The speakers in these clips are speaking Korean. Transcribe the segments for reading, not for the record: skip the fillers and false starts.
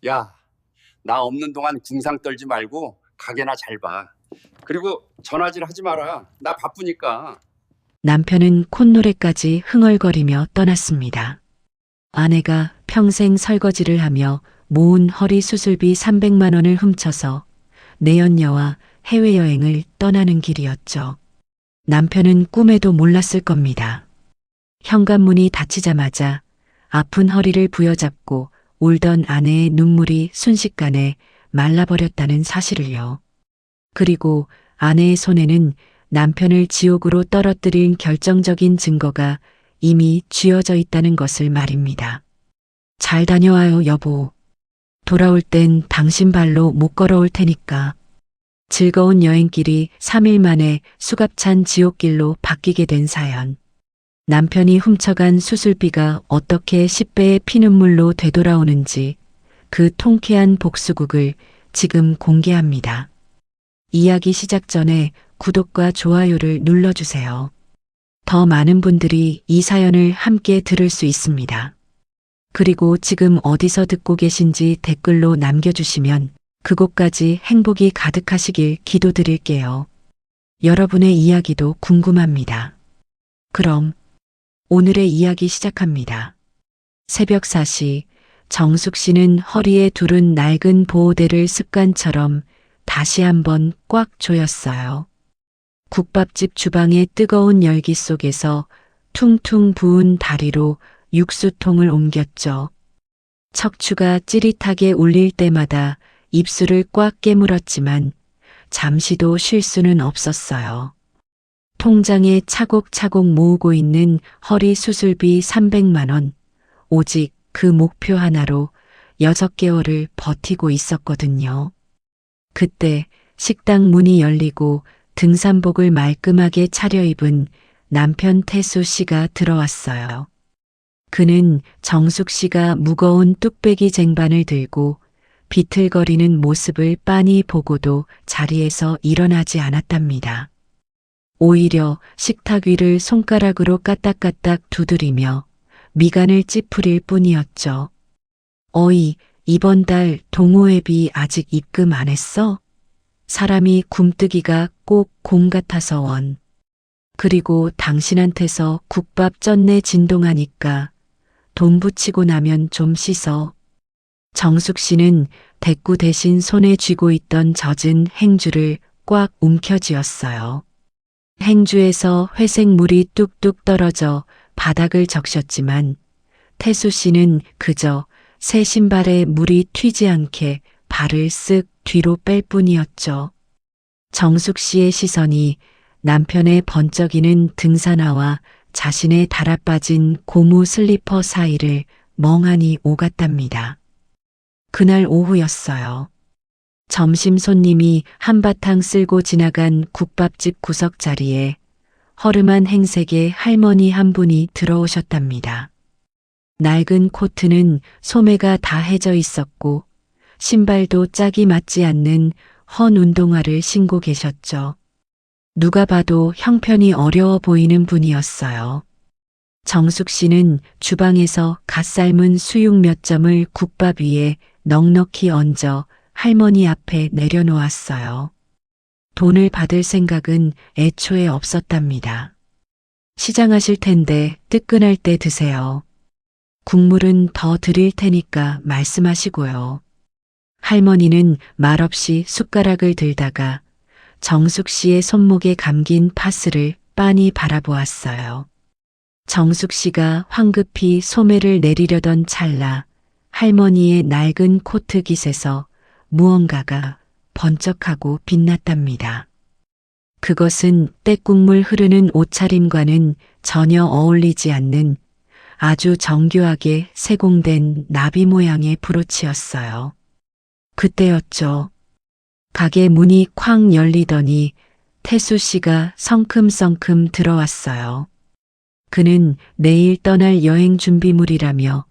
야, 나 없는 동안 궁상 떨지 말고 가게나 잘 봐. 그리고 전화질 하지 마라. 나 바쁘니까. 남편은 콧노래까지 흥얼거리며 떠났습니다. 아내가 평생 설거지를 하며 모은 허리 수술비 300만 원을 훔쳐서 내연녀와 해외여행을 떠나는 길이었죠. 남편은 꿈에도 몰랐을 겁니다. 현관문이 닫히자마자 아픈 허리를 부여잡고 울던 아내의 눈물이 순식간에 말라버렸다는 사실을요. 그리고 아내의 손에는 남편을 지옥으로 떨어뜨린 결정적인 증거가 이미 쥐어져 있다는 것을 말입니다. 잘 다녀와요, 여보. 돌아올 땐 당신 발로 못 걸어올 테니까. 즐거운 여행길이 3일 만에 수갑찬 지옥길로 바뀌게 된 사연. 남편이 훔쳐간 수술비가 어떻게 10배의 피눈물로 되돌아오는지 그 통쾌한 복수극을 지금 공개합니다. 이야기 시작 전에 구독과 좋아요를 눌러주세요. 더 많은 분들이 이 사연을 함께 들을 수 있습니다. 그리고 지금 어디서 듣고 계신지 댓글로 남겨주시면 그곳까지 행복이 가득하시길 기도드릴게요. 여러분의 이야기도 궁금합니다. 그럼 오늘의 이야기 시작합니다. 새벽 4시 정숙 씨는 허리에 두른 낡은 보호대를 습관처럼 다시 한번 꽉 조였어요. 국밥집 주방의 뜨거운 열기 속에서 퉁퉁 부은 다리로 육수통을 옮겼죠. 척추가 찌릿하게 울릴 때마다 입술을 꽉 깨물었지만 잠시도 쉴 수는 없었어요. 통장에 차곡차곡 모으고 있는 허리 수술비 300만 원, 오직 그 목표 하나로 6개월을 버티고 있었거든요. 그때 식당 문이 열리고 등산복을 말끔하게 차려입은 남편 태수 씨가 들어왔어요. 그는 정숙 씨가 무거운 뚝배기 쟁반을 들고 비틀거리는 모습을 빤히 보고도 자리에서 일어나지 않았답니다. 오히려 식탁 위를 손가락으로 까딱까딱 두드리며 미간을 찌푸릴 뿐이었죠. 어이, 이번 달 동호회비 아직 입금 안 했어? 사람이 굼뜨기가 꼭 곰 같아서 원. 그리고 당신한테서 국밥 쩐내 진동하니까 돈 붙이고 나면 좀 씻어. 정숙 씨는 대꾸 대신 손에 쥐고 있던 젖은 행주를 꽉 움켜쥐었어요. 행주에서 회색 물이 뚝뚝 떨어져 바닥을 적셨지만 태수 씨는 그저 새 신발에 물이 튀지 않게 발을 쓱 뒤로 뺄 뿐이었죠. 정숙 씨의 시선이 남편의 번쩍이는 등산화와 자신의 달아빠진 고무 슬리퍼 사이를 멍하니 오갔답니다. 그날 오후였어요. 점심 손님이 한바탕 쓸고 지나간 국밥집 구석 자리에 허름한 행색의 할머니 한 분이 들어오셨답니다. 낡은 코트는 소매가 다 해져 있었고 신발도 짝이 맞지 않는 헌 운동화를 신고 계셨죠. 누가 봐도 형편이 어려워 보이는 분이었어요. 정숙 씨는 주방에서 갓 삶은 수육 몇 점을 국밥 위에 넉넉히 얹어 할머니 앞에 내려놓았어요. 돈을 받을 생각은 애초에 없었답니다. 시장하실 텐데 뜨끈할 때 드세요. 국물은 더 드릴 테니까 말씀하시고요. 할머니는 말없이 숟가락을 들다가 정숙 씨의 손목에 감긴 파스를 빤히 바라보았어요. 정숙 씨가 황급히 소매를 내리려던 찰나 할머니의 낡은 코트 깃에서 무언가가 번쩍하고 빛났답니다. 그것은 때국물 흐르는 옷차림과는 전혀 어울리지 않는 아주 정교하게 세공된 나비 모양의 브로치였어요. 그때였죠. 가게 문이 쾅 열리더니 태수 씨가 성큼성큼 들어왔어요. 그는 내일 떠날 여행 준비물이라며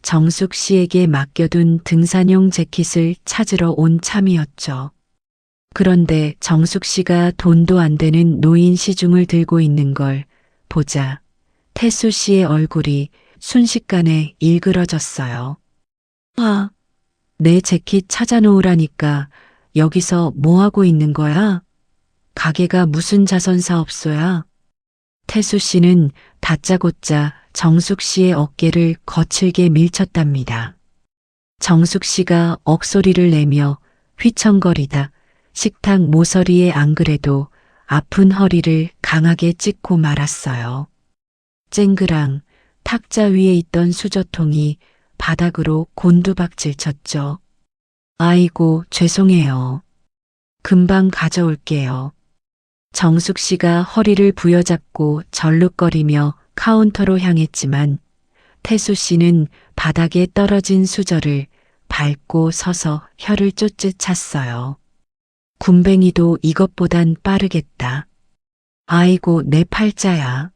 정숙 씨에게 맡겨둔 등산용 재킷을 찾으러 온 참이었죠. 그런데 정숙 씨가 돈도 안 되는 노인 시중을 들고 있는 걸 보자 태수 씨의 얼굴이 순식간에 일그러졌어요. 내 재킷 찾아놓으라니까 여기서 뭐 하고 있는 거야? 가게가 무슨 자선사업소야? 태수 씨는 다짜고짜 정숙 씨의 어깨를 거칠게 밀쳤답니다. 정숙 씨가 억소리를 내며 휘청거리다 식탁 모서리에 안 그래도 아픈 허리를 강하게 찍고 말았어요. 쨍그랑 탁자 위에 있던 수저통이 바닥으로 곤두박질 쳤죠. 아이고, 죄송해요. 금방 가져올게요. 정숙 씨가 허리를 부여잡고 절룩거리며 카운터로 향했지만 태수 씨는 바닥에 떨어진 수저를 밟고 서서 혀를 쫓듯 찼어요. 군뱅이도 이것보단 빠르겠다. 아이고, 내 팔자야.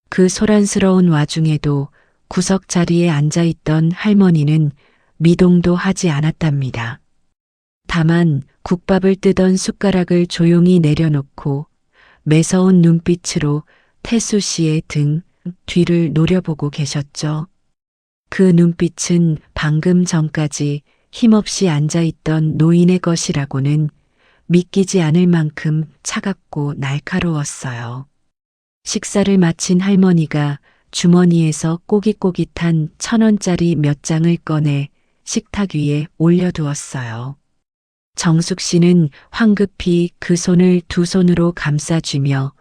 그 소란스러운 와중에도 구석 자리에 앉아있던 할머니는 미동도 하지 않았답니다. 다만 국밥을 뜨던 숟가락을 조용히 내려놓고 매서운 눈빛으로 태수 씨의 등 뒤를 노려보고 계셨죠. 그 눈빛은 방금 전까지 힘없이 앉아있던 노인의 것이라고는 믿기지 않을 만큼 차갑고 날카로웠어요. 식사를 마친 할머니가 주머니에서 꼬깃꼬깃한 1,000원짜리 몇 장을 꺼내 식탁 위에 올려두었어요. 정숙 씨는 황급히 그 손을 두 손으로 감싸쥐며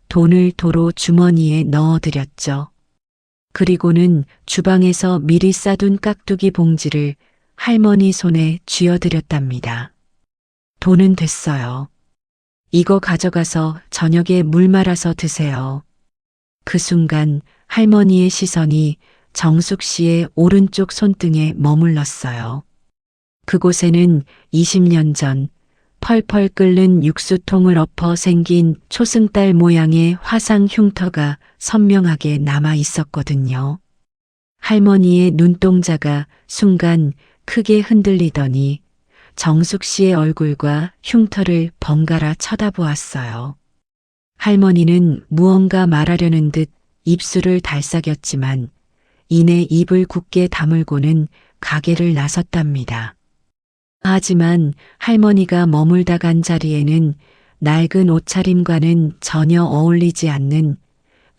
돈을 도로 주머니에 넣어드렸죠. 그리고는 주방에서 미리 싸둔 깍두기 봉지를 할머니 손에 쥐어드렸답니다. 돈은 됐어요. 이거 가져가서 저녁에 물 말아서 드세요. 그 순간 할머니의 시선이 정숙 씨의 오른쪽 손등에 머물렀어요. 그곳에는 20년 전 펄펄 끓는 육수통을 엎어 생긴 초승달 모양의 화상 흉터가 선명하게 남아 있었거든요. 할머니의 눈동자가 순간 크게 흔들리더니 정숙 씨의 얼굴과 흉터를 번갈아 쳐다보았어요. 할머니는 무언가 말하려는 듯 입술을 달싹였지만 이내 입을 굳게 다물고는 가게를 나섰답니다. 하지만 할머니가 머물다 간 자리에는 낡은 옷차림과는 전혀 어울리지 않는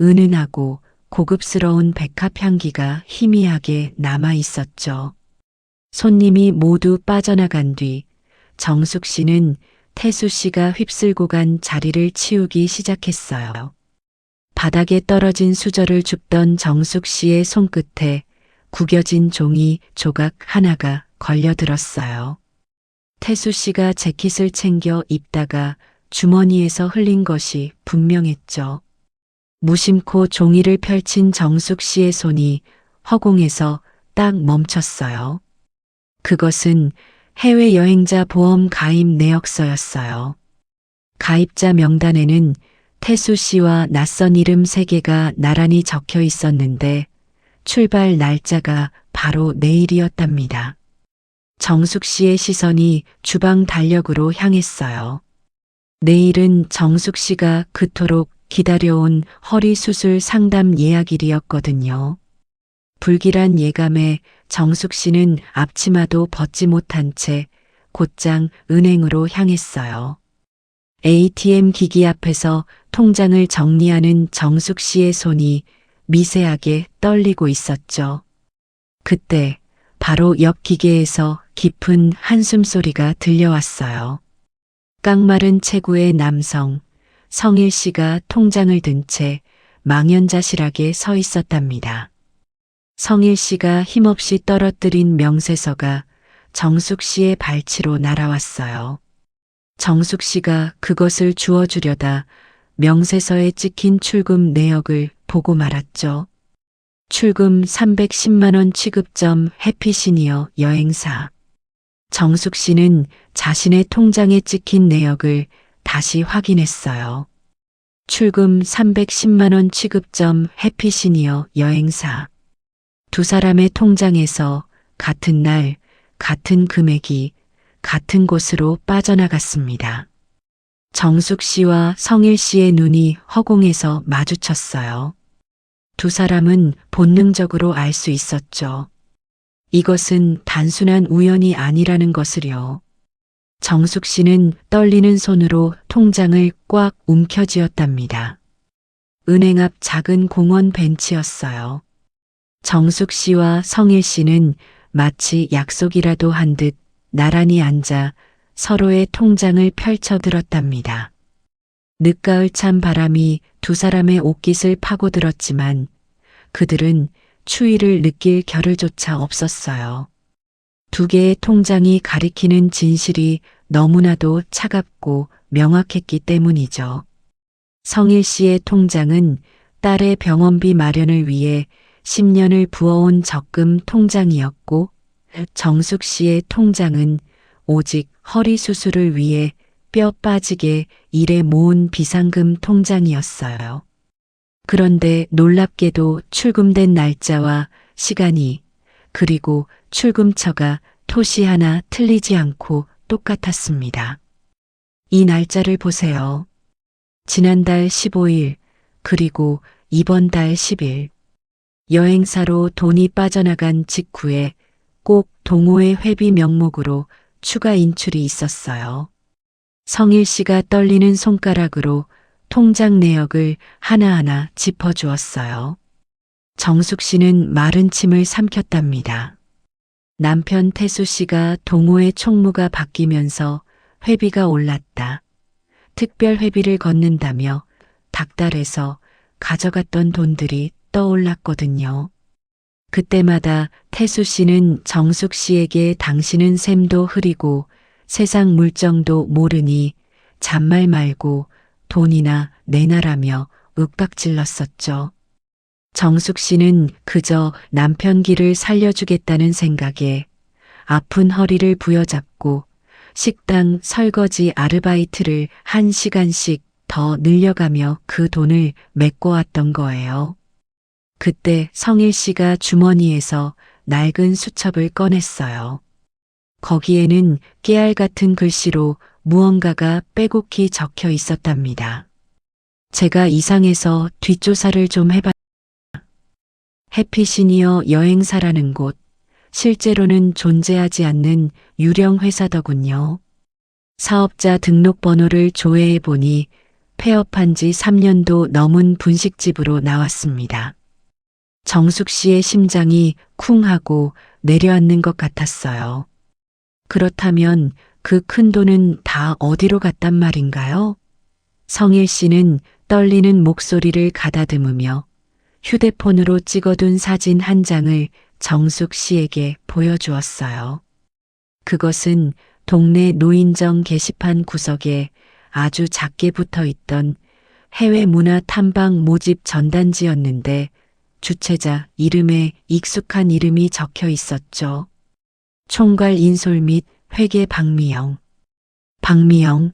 은은하고 고급스러운 백합 향기가 희미하게 남아 있었죠. 손님이 모두 빠져나간 뒤 정숙 씨는 태수 씨가 휩쓸고 간 자리를 치우기 시작했어요. 바닥에 떨어진 수저를 줍던 정숙 씨의 손끝에 구겨진 종이 조각 하나가 걸려들었어요. 태수 씨가 재킷을 챙겨 입다가 주머니에서 흘린 것이 분명했죠. 무심코 종이를 펼친 정숙 씨의 손이 허공에서 딱 멈췄어요. 그것은 해외여행자 보험 가입 내역서였어요. 가입자 명단에는 태수 씨와 낯선 이름 3개가 나란히 적혀 있었는데 출발 날짜가 바로 내일이었답니다. 정숙 씨의 시선이 주방 달력으로 향했어요. 내일은 정숙 씨가 그토록 기다려온 허리 수술 상담 예약일이었거든요. 불길한 예감에 정숙 씨는 앞치마도 벗지 못한 채 곧장 은행으로 향했어요. ATM 기기 앞에서 통장을 정리하는 정숙 씨의 손이 미세하게 떨리고 있었죠. 그때 바로 옆 기계에서 깊은 한숨 소리가 들려왔어요. 깡마른 체구의 남성, 성일 씨가 통장을 든 채 망연자실하게 서 있었답니다. 성일 씨가 힘없이 떨어뜨린 명세서가 정숙 씨의 발치로 날아왔어요. 정숙 씨가 그것을 주워주려다 명세서에 찍힌 출금 내역을 보고 말았죠. 출금 310만 원 취급점 해피시니어 여행사. 정숙 씨는 자신의 통장에 찍힌 내역을 다시 확인했어요. 출금 310만 원 취급점 해피시니어 여행사. 두 사람의 통장에서 같은 날, 같은 금액이 같은 곳으로 빠져나갔습니다. 정숙 씨와 성일 씨의 눈이 허공에서 마주쳤어요. 두 사람은 본능적으로 알 수 있었죠. 이것은 단순한 우연이 아니라는 것을요. 정숙 씨는 떨리는 손으로 통장을 꽉 움켜쥐었답니다. 은행 앞 작은 공원 벤치였어요. 정숙 씨와 성일 씨는 마치 약속이라도 한 듯 나란히 앉아 서로의 통장을 펼쳐들었답니다. 늦가을 찬 바람이 두 사람의 옷깃을 파고들었지만 그들은 추위를 느낄 겨를조차 없었어요. 두 개의 통장이 가리키는 진실이 너무나도 차갑고 명확했기 때문이죠. 성일 씨의 통장은 딸의 병원비 마련을 위해 10년을 부어온 적금 통장이었고, 정숙 씨의 통장은 오직 허리 수술을 위해 뼈 빠지게 일해 모은 비상금 통장이었어요. 그런데 놀랍게도 출금된 날짜와 시간이 그리고 출금처가 토시 하나 틀리지 않고 똑같았습니다. 이 날짜를 보세요. 지난달 15일 그리고 이번 달 10일. 여행사로 돈이 빠져나간 직후에 꼭 동호회 회비 명목으로 추가 인출이 있었어요. 성일 씨가 떨리는 손가락으로 통장 내역을 하나하나 짚어주었어요. 정숙 씨는 마른 침을 삼켰답니다. 남편 태수 씨가 동호회 총무가 바뀌면서 회비가 올랐다. 특별 회비를 걷는다며 닥달해서 가져갔던 돈들이 떠올랐거든요. 그때마다 태수 씨는 정숙 씨에게 당신은 샘도 흐리고 세상 물정도 모르니 잔말 말고 돈이나 내놔라며 윽박질렀었죠. 정숙 씨는 그저 남편 길을 살려주겠다는 생각에 아픈 허리를 부여잡고 식당 설거지 아르바이트를 1시간씩 더 늘려가며 그 돈을 메꿔왔던 거예요. 그때 성일 씨가 주머니에서 낡은 수첩을 꺼냈어요. 거기에는 깨알 같은 글씨로 무언가가 빼곡히 적혀 있었답니다. 제가 이상해서 뒷조사를 좀 해봤. 해피시니어 여행사라는 곳, 실제로는 존재하지 않는 유령 회사더군요. 사업자 등록번호를 조회해 보니 폐업한 지 3년도 넘은 분식집으로 나왔습니다. 정숙 씨의 심장이 쿵 하고 내려앉는 것 같았어요. 그렇다면 그 큰 돈은 다 어디로 갔단 말인가요? 성일 씨는 떨리는 목소리를 가다듬으며 휴대폰으로 찍어둔 사진 한 장을 정숙 씨에게 보여주었어요. 그것은 동네 노인정 게시판 구석에 아주 작게 붙어 있던 해외 문화 탐방 모집 전단지였는데 주최자 이름에 익숙한 이름이 적혀 있었죠. 총괄 인솔 및 회계 박미영. 박미영.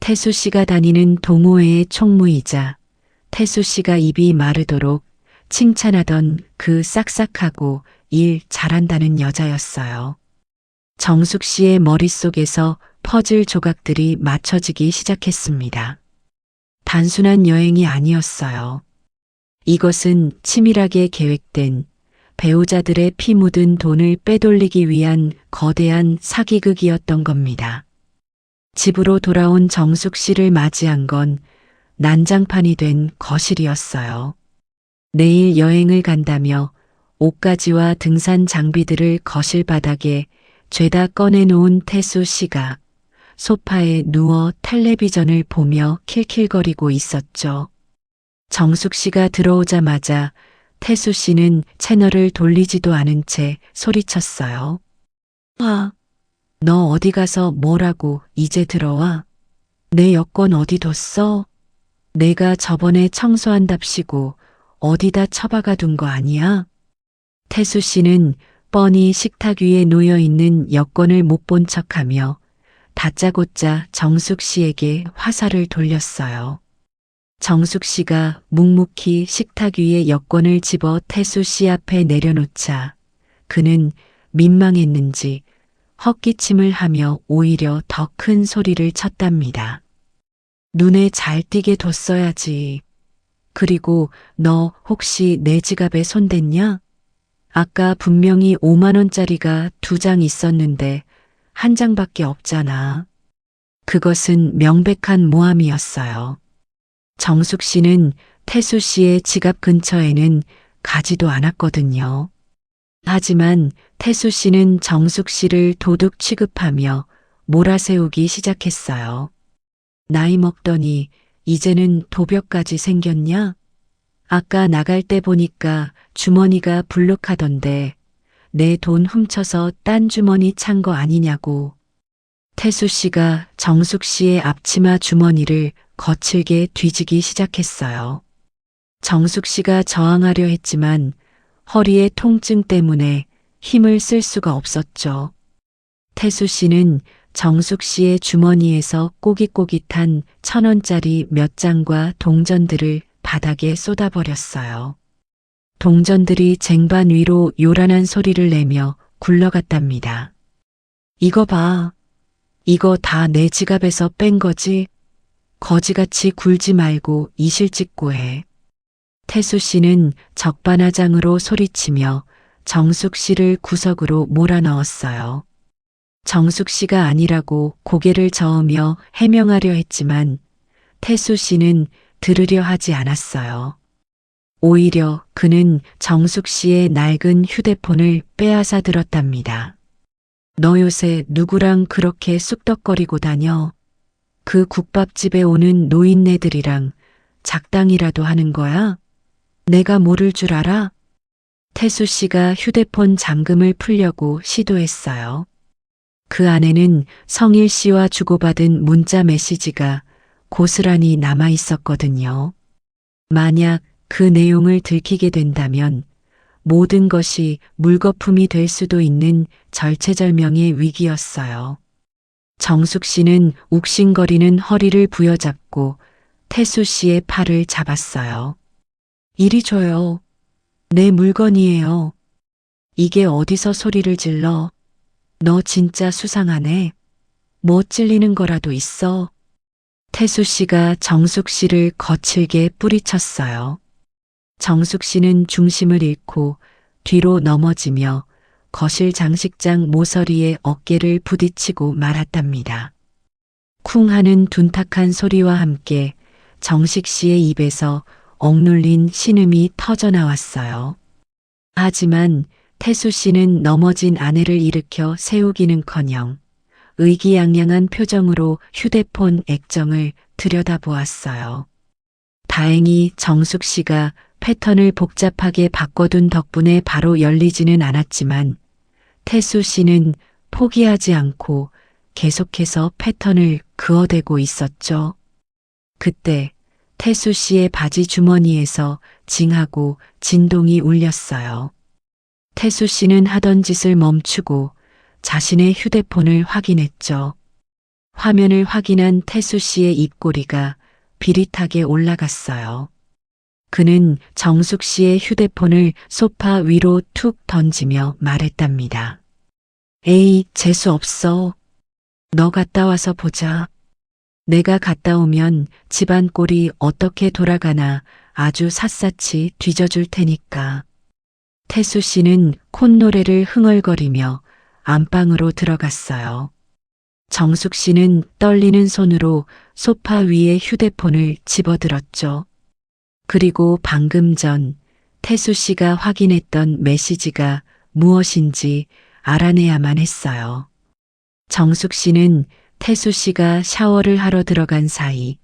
태수 씨가 다니는 동호회의 총무이자 태수 씨가 입이 마르도록 칭찬하던 그 싹싹하고 일 잘한다는 여자였어요. 정숙 씨의 머릿속에서 퍼즐 조각들이 맞춰지기 시작했습니다. 단순한 여행이 아니었어요. 이것은 치밀하게 계획된 배우자들의 피 묻은 돈을 빼돌리기 위한 거대한 사기극이었던 겁니다. 집으로 돌아온 정숙 씨를 맞이한 건 난장판이 된 거실이었어요. 내일 여행을 간다며 옷가지와 등산 장비들을 거실 바닥에 죄다 꺼내놓은 태수 씨가 소파에 누워 텔레비전을 보며 킬킬거리고 있었죠. 정숙 씨가 들어오자마자 태수 씨는 채널을 돌리지도 않은 채 소리쳤어요. 와, 너 어디 가서 뭐라고 이제 들어와? 내 여권 어디 뒀어? 내가 저번에 청소한답시고 어디다 처박아 둔 거 아니야? 태수 씨는 뻔히 식탁 위에 놓여 있는 여권을 못 본 척하며 다짜고짜 정숙 씨에게 화살을 돌렸어요. 정숙 씨가 묵묵히 식탁 위에 여권을 집어 태수 씨 앞에 내려놓자 그는 민망했는지 헛기침을 하며 오히려 더 큰 소리를 쳤답니다. 눈에 잘 띄게 뒀어야지. 그리고 너 혹시 내 지갑에 손댔냐? 아까 분명히 5만 원짜리가 2장 있었는데 한 장밖에 없잖아. 그것은 명백한 모함이었어요. 정숙 씨는 태수 씨의 지갑 근처에는 가지도 않았거든요. 하지만 태수 씨는 정숙 씨를 도둑 취급하며 몰아세우기 시작했어요. 나이 먹더니 이제는 도벽까지 생겼냐? 아까 나갈 때 보니까 주머니가 불룩하던데 내 돈 훔쳐서 딴 주머니 찬 거 아니냐고. 태수 씨가 정숙 씨의 앞치마 주머니를 거칠게 뒤지기 시작했어요. 정숙 씨가 저항하려 했지만 허리의 통증 때문에 힘을 쓸 수가 없었죠. 태수 씨는 정숙 씨의 주머니에서 꼬깃꼬깃한 1,000원짜리 몇 장과 동전들을 바닥에 쏟아버렸어요. 동전들이 쟁반 위로 요란한 소리를 내며 굴러갔답니다. 이거 봐. 이거 다 내 지갑에서 뺀 거지? 거지같이 굴지 말고 이실직고 해. 태수 씨는 적반하장으로 소리치며 정숙 씨를 구석으로 몰아넣었어요. 정숙 씨가 아니라고 고개를 저으며 해명하려 했지만 태수 씨는 들으려 하지 않았어요. 오히려 그는 정숙 씨의 낡은 휴대폰을 빼앗아 들었답니다. 너 요새 누구랑 그렇게 쑥덕거리고 다녀? 그 국밥집에 오는 노인네들이랑 작당이라도 하는 거야? 내가 모를 줄 알아? 태수 씨가 휴대폰 잠금을 풀려고 시도했어요. 그 안에는 성일 씨와 주고받은 문자 메시지가 고스란히 남아 있었거든요. 만약 그 내용을 들키게 된다면 모든 것이 물거품이 될 수도 있는 절체절명의 위기였어요. 정숙 씨는 욱신거리는 허리를 부여잡고 태수 씨의 팔을 잡았어요. 이리 줘요. 내 물건이에요. 이게 어디서 소리를 질러? 너 진짜 수상하네. 뭐 찔리는 거라도 있어? 태수 씨가 정숙 씨를 거칠게 뿌리쳤어요. 정숙 씨는 중심을 잃고 뒤로 넘어지며 거실 장식장 모서리에 어깨를 부딪히고 말았답니다. 쿵 하는 둔탁한 소리와 함께 정식 씨의 입에서 억눌린 신음이 터져나왔어요. 하지만 태수 씨는 넘어진 아내를 일으켜 세우기는커녕 의기양양한 표정으로 휴대폰 액정을 들여다보았어요. 다행히 정숙 씨가 패턴을 복잡하게 바꿔둔 덕분에 바로 열리지는 않았지만 태수 씨는 포기하지 않고 계속해서 패턴을 그어대고 있었죠. 그때 태수 씨의 바지 주머니에서 징하고 진동이 울렸어요. 태수 씨는 하던 짓을 멈추고 자신의 휴대폰을 확인했죠. 화면을 확인한 태수 씨의 입꼬리가 비릿하게 올라갔어요. 그는 정숙 씨의 휴대폰을 소파 위로 툭 던지며 말했답니다. 에이, 재수 없어. 너 갔다 와서 보자. 내가 갔다 오면 집안 꼴이 어떻게 돌아가나 아주 샅샅이 뒤져줄 테니까. 태수 씨는 콧노래를 흥얼거리며 안방으로 들어갔어요. 정숙 씨는 떨리는 손으로 소파 위에 휴대폰을 집어들었죠. 그리고 방금 전 태수 씨가 확인했던 메시지가 무엇인지 알아내야만 했어요. 정숙 씨는 태수 씨가 샤워를 하러 들어간 사이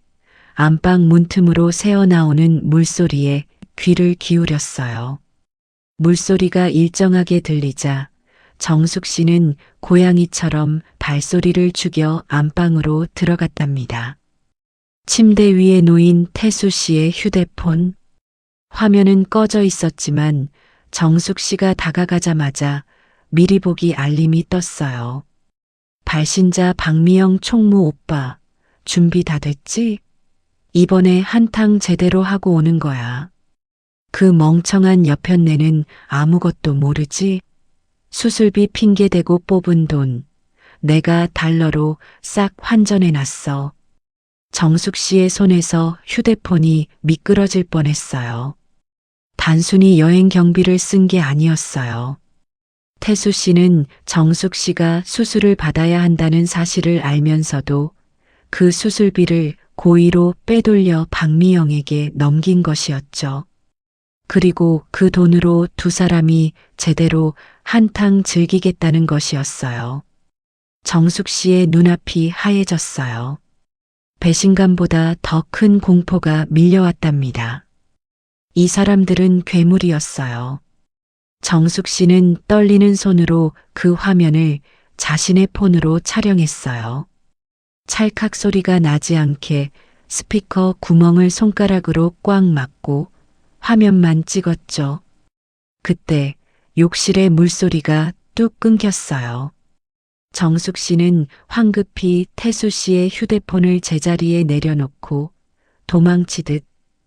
안방 문틈으로 새어나오는 물소리에 귀를 기울였어요. 물소리가 일정하게 들리자 정숙 씨는 고양이처럼 발소리를 죽여 안방으로 들어갔답니다. 침대 위에 놓인 태수 씨의 휴대폰. 화면은 꺼져 있었지만 정숙 씨가 다가가자마자 미리 보기 알림이 떴어요. 발신자 박미영 총무 오빠, 준비 다 됐지? 이번에 한탕 제대로 하고 오는 거야. 그 멍청한 여편네는 아무것도 모르지? 수술비 핑계대고 뽑은 돈, 내가 달러로 싹 환전해놨어. 정숙 씨의 손에서 휴대폰이 미끄러질 뻔했어요. 단순히 여행 경비를 쓴 게 아니었어요. 태수 씨는 정숙 씨가 수술을 받아야 한다는 사실을 알면서도 그 수술비를 고의로 빼돌려 박미영에게 넘긴 것이었죠. 그리고 그 돈으로 두 사람이 제대로 한탕 즐기겠다는 것이었어요. 정숙 씨의 눈앞이 하얘졌어요. 배신감보다 더 큰 공포가 밀려왔답니다. 이 사람들은 괴물이었어요. 정숙 씨는 떨리는 손으로 그 화면을 자신의 폰으로 촬영했어요. 찰칵 소리가 나지 않게 스피커 구멍을 손가락으로 꽉 막고 화면만 찍었죠. 그때 욕실의 물소리가 뚝 끊겼어요. 정숙 씨는 황급히 태수 씨의 휴대폰을 제자리에 내려놓고 도망치듯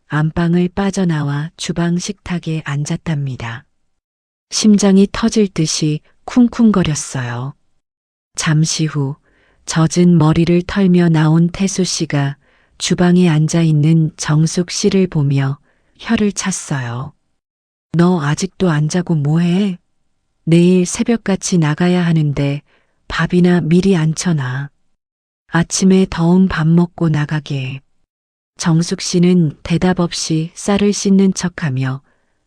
안방을 빠져나와 주방 식탁에 앉았답니다. 심장이 터질 듯이 쿵쿵거렸어요. 잠시 후 젖은 머리를 털며 나온 태수 씨가 주방에 앉아 있는 정숙 씨를 보며 혀를 찼어요. 너 아직도 안 자고 뭐해? 내일 새벽같이 나가야 하는데 밥이나 미리 안 쳐놔. 아침에 더운 밥 먹고 나가게. 정숙 씨는 대답 없이 쌀을 씻는 척하며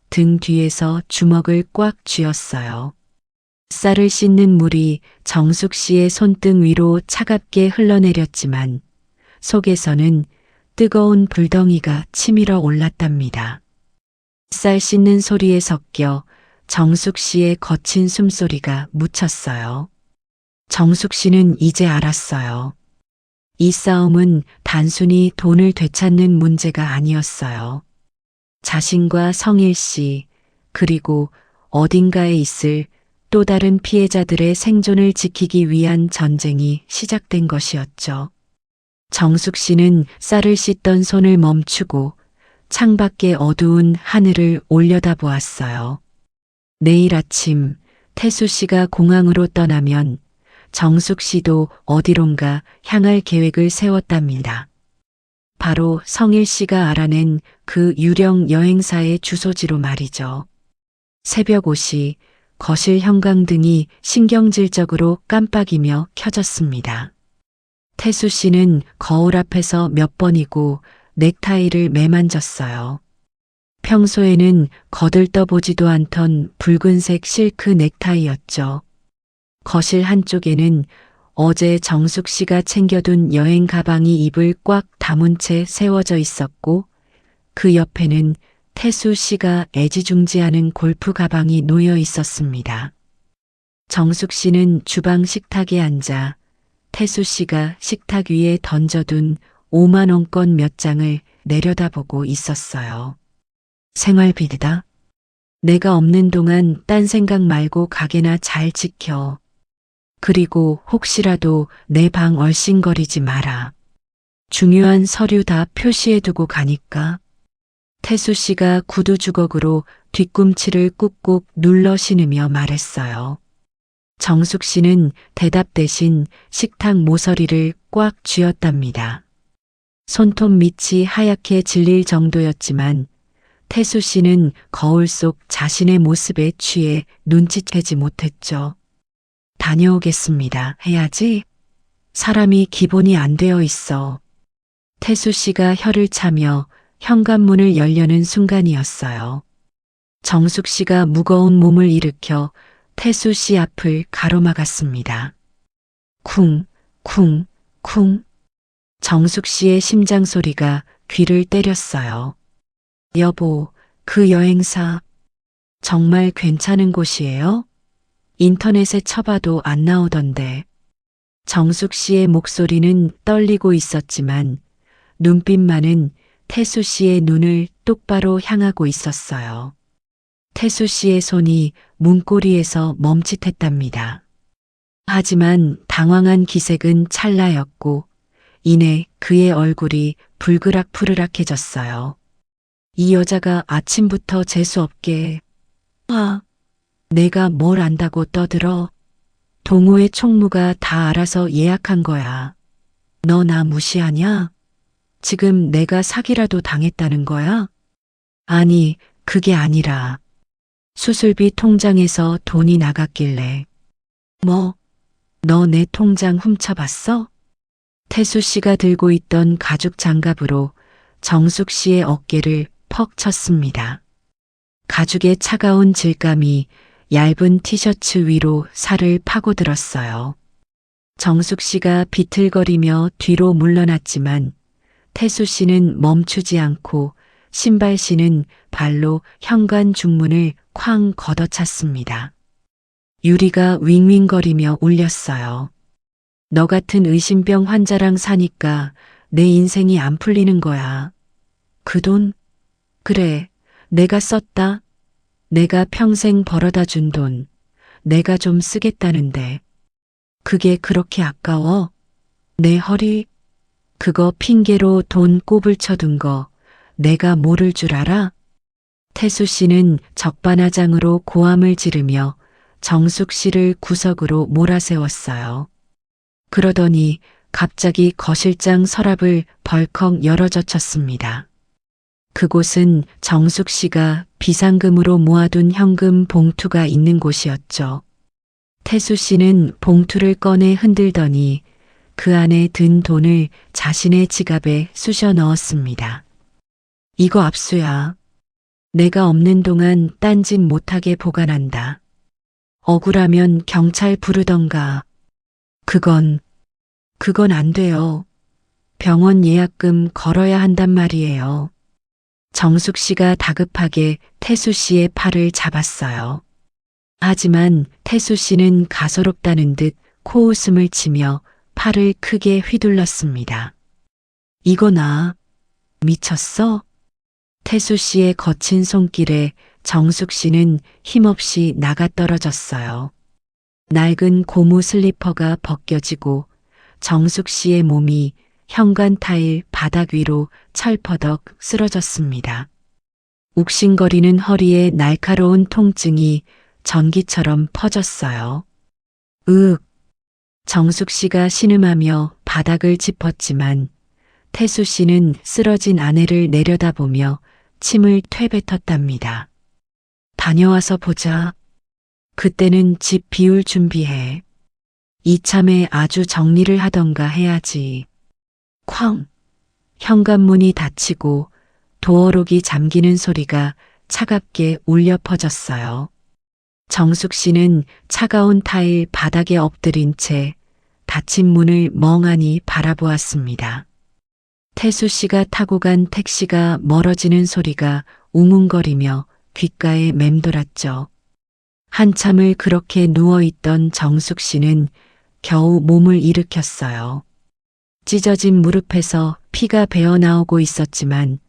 등 뒤에서 주먹을 꽉 쥐었어요. 쌀을 씻는 물이 정숙 씨의 손등 위로 차갑게 흘러내렸지만 속에서는 뜨거운 불덩이가 치밀어 올랐답니다. 쌀 씻는 소리에 섞여 정숙 씨의 거친 숨소리가 묻혔어요. 정숙 씨는 이제 알았어요. 이 싸움은 단순히 돈을 되찾는 문제가 아니었어요. 자신과 성일 씨, 그리고 어딘가에 있을 또 다른 피해자들의 생존을 지키기 위한 전쟁이 시작된 것이었죠. 정숙 씨는 쌀을 씻던 손을 멈추고 창밖의 어두운 하늘을 올려다보았어요. 내일 아침 태수 씨가 공항으로 떠나면 정숙 씨도 어디론가 향할 계획을 세웠답니다. 바로 성일 씨가 알아낸 그 유령 여행사의 주소지로 말이죠. 새벽 5시 거실 형광등이 신경질적으로 깜빡이며 켜졌습니다. 태수 씨는 거울 앞에서 몇 번이고 넥타이를 매만졌어요. 평소에는 거들떠보지도 않던 붉은색 실크 넥타이였죠. 거실 한쪽에는 어제 정숙 씨가 챙겨둔 여행 가방이 입을 꽉 다문 채 세워져 있었고 그 옆에는 태수 씨가 애지중지하는 골프 가방이 놓여 있었습니다. 정숙 씨는 주방 식탁에 앉아 태수 씨가 식탁 위에 던져둔 5만 원권 몇 장을 내려다보고 있었어요. 생활비다. 내가 없는 동안 딴 생각 말고 가게나 잘 지켜. 그리고 혹시라도 내 방 얼씬거리지 마라. 중요한 서류 다 표시해두고 가니까. 태수 씨가 구두 주걱으로 뒤꿈치를 꾹꾹 눌러 신으며 말했어요. 정숙 씨는 대답 대신 식탁 모서리를 꽉 쥐었답니다. 손톱 밑이 하얗게 질릴 정도였지만 태수 씨는 거울 속 자신의 모습에 취해 눈치채지 못했죠. 다녀오겠습니다. 해야지. 사람이 기본이 안 되어 있어. 태수 씨가 혀를 차며 현관문을 열려는 순간이었어요. 정숙 씨가 무거운 몸을 일으켜 태수 씨 앞을 가로막았습니다. 쿵, 쿵, 쿵. 정숙 씨의 심장 소리가 귀를 때렸어요. 여보, 그 여행사 정말 괜찮은 곳이에요? 인터넷에 쳐봐도 안 나오던데. 정숙 씨의 목소리는 떨리고 있었지만 눈빛만은 태수 씨의 눈을 똑바로 향하고 있었어요. 태수 씨의 손이 문고리에서 멈칫했답니다. 하지만 당황한 기색은 찰나였고 이내 그의 얼굴이 불그락푸르락해졌어요. 이 여자가 아침부터 재수없게 내가 뭘 안다고 떠들어. 동호회 총무가 다 알아서 예약한 거야. 너 나 무시하냐? 지금 내가 사기라도 당했다는 거야? 아니, 그게 아니라 수술비 통장에서 돈이 나갔길래. 뭐, 너 내 통장 훔쳐봤어? 태수 씨가 들고 있던 가죽 장갑으로 정숙 씨의 어깨를 퍽 쳤습니다. 가죽의 차가운 질감이 얇은 티셔츠 위로 살을 파고들었어요. 정숙 씨가 비틀거리며 뒤로 물러났지만 태수 씨는 멈추지 않고 신발 씨는 발로 현관 중문을 쾅 걷어찼습니다. 유리가 윙윙거리며 울렸어요. 너 같은 의심병 환자랑 사니까 내 인생이 안 풀리는 거야. 그 돈? 그래, 내가 썼다. 내가 평생 벌어다 준 돈. 내가 좀 쓰겠다는데. 그게 그렇게 아까워? 내 허리? 그거 핑계로 돈 꼽을 쳐둔 거 내가 모를 줄 알아? 태수 씨는 적반하장으로 고함을 지르며 정숙 씨를 구석으로 몰아세웠어요. 그러더니 갑자기 거실장 서랍을 벌컥 열어젖혔습니다. 그곳은 정숙 씨가 비상금으로 모아둔 현금 봉투가 있는 곳이었죠. 태수 씨는 봉투를 꺼내 흔들더니 그 안에 든 돈을 자신의 지갑에 쑤셔 넣었습니다. 이거 압수야. 내가 없는 동안 딴짓 못하게 보관한다. 억울하면 경찰 부르던가. 그건 안 돼요. 병원 예약금 걸어야 한단 말이에요. 정숙 씨가 다급하게 태수 씨의 팔을 잡았어요. 하지만 태수 씨는 가소롭다는 듯 코웃음을 치며 팔을 크게 휘둘렀습니다. 이거 나 미쳤어? 태수 씨의 거친 손길에 정숙 씨는 힘없이 나가 떨어졌어요. 낡은 고무 슬리퍼가 벗겨지고 정숙 씨의 몸이 현관 타일 바닥 위로 철퍼덕 쓰러졌습니다. 욱신거리는 허리에 날카로운 통증이 전기처럼 퍼졌어요. 정숙 씨가 신음하며 바닥을 짚었지만 태수 씨는 쓰러진 아내를 내려다보며 침을 퇴뱉었답니다. 다녀와서 보자. 그때는 집 비울 준비해. 이참에 아주 정리를 하던가 해야지. 쾅! 현관문이 닫히고 도어록이 잠기는 소리가 차갑게 울려 퍼졌어요. 정숙 씨는 차가운 타일 바닥에 엎드린 채 닫힌 문을 멍하니 바라보았습니다. 태수 씨가 타고 간 택시가 멀어지는 소리가 웅웅거리며 귓가에 맴돌았죠. 한참을 그렇게 누워있던 정숙 씨는 겨우 몸을 일으켰어요. 찢어진 무릎에서 피가 배어나오고 있었지만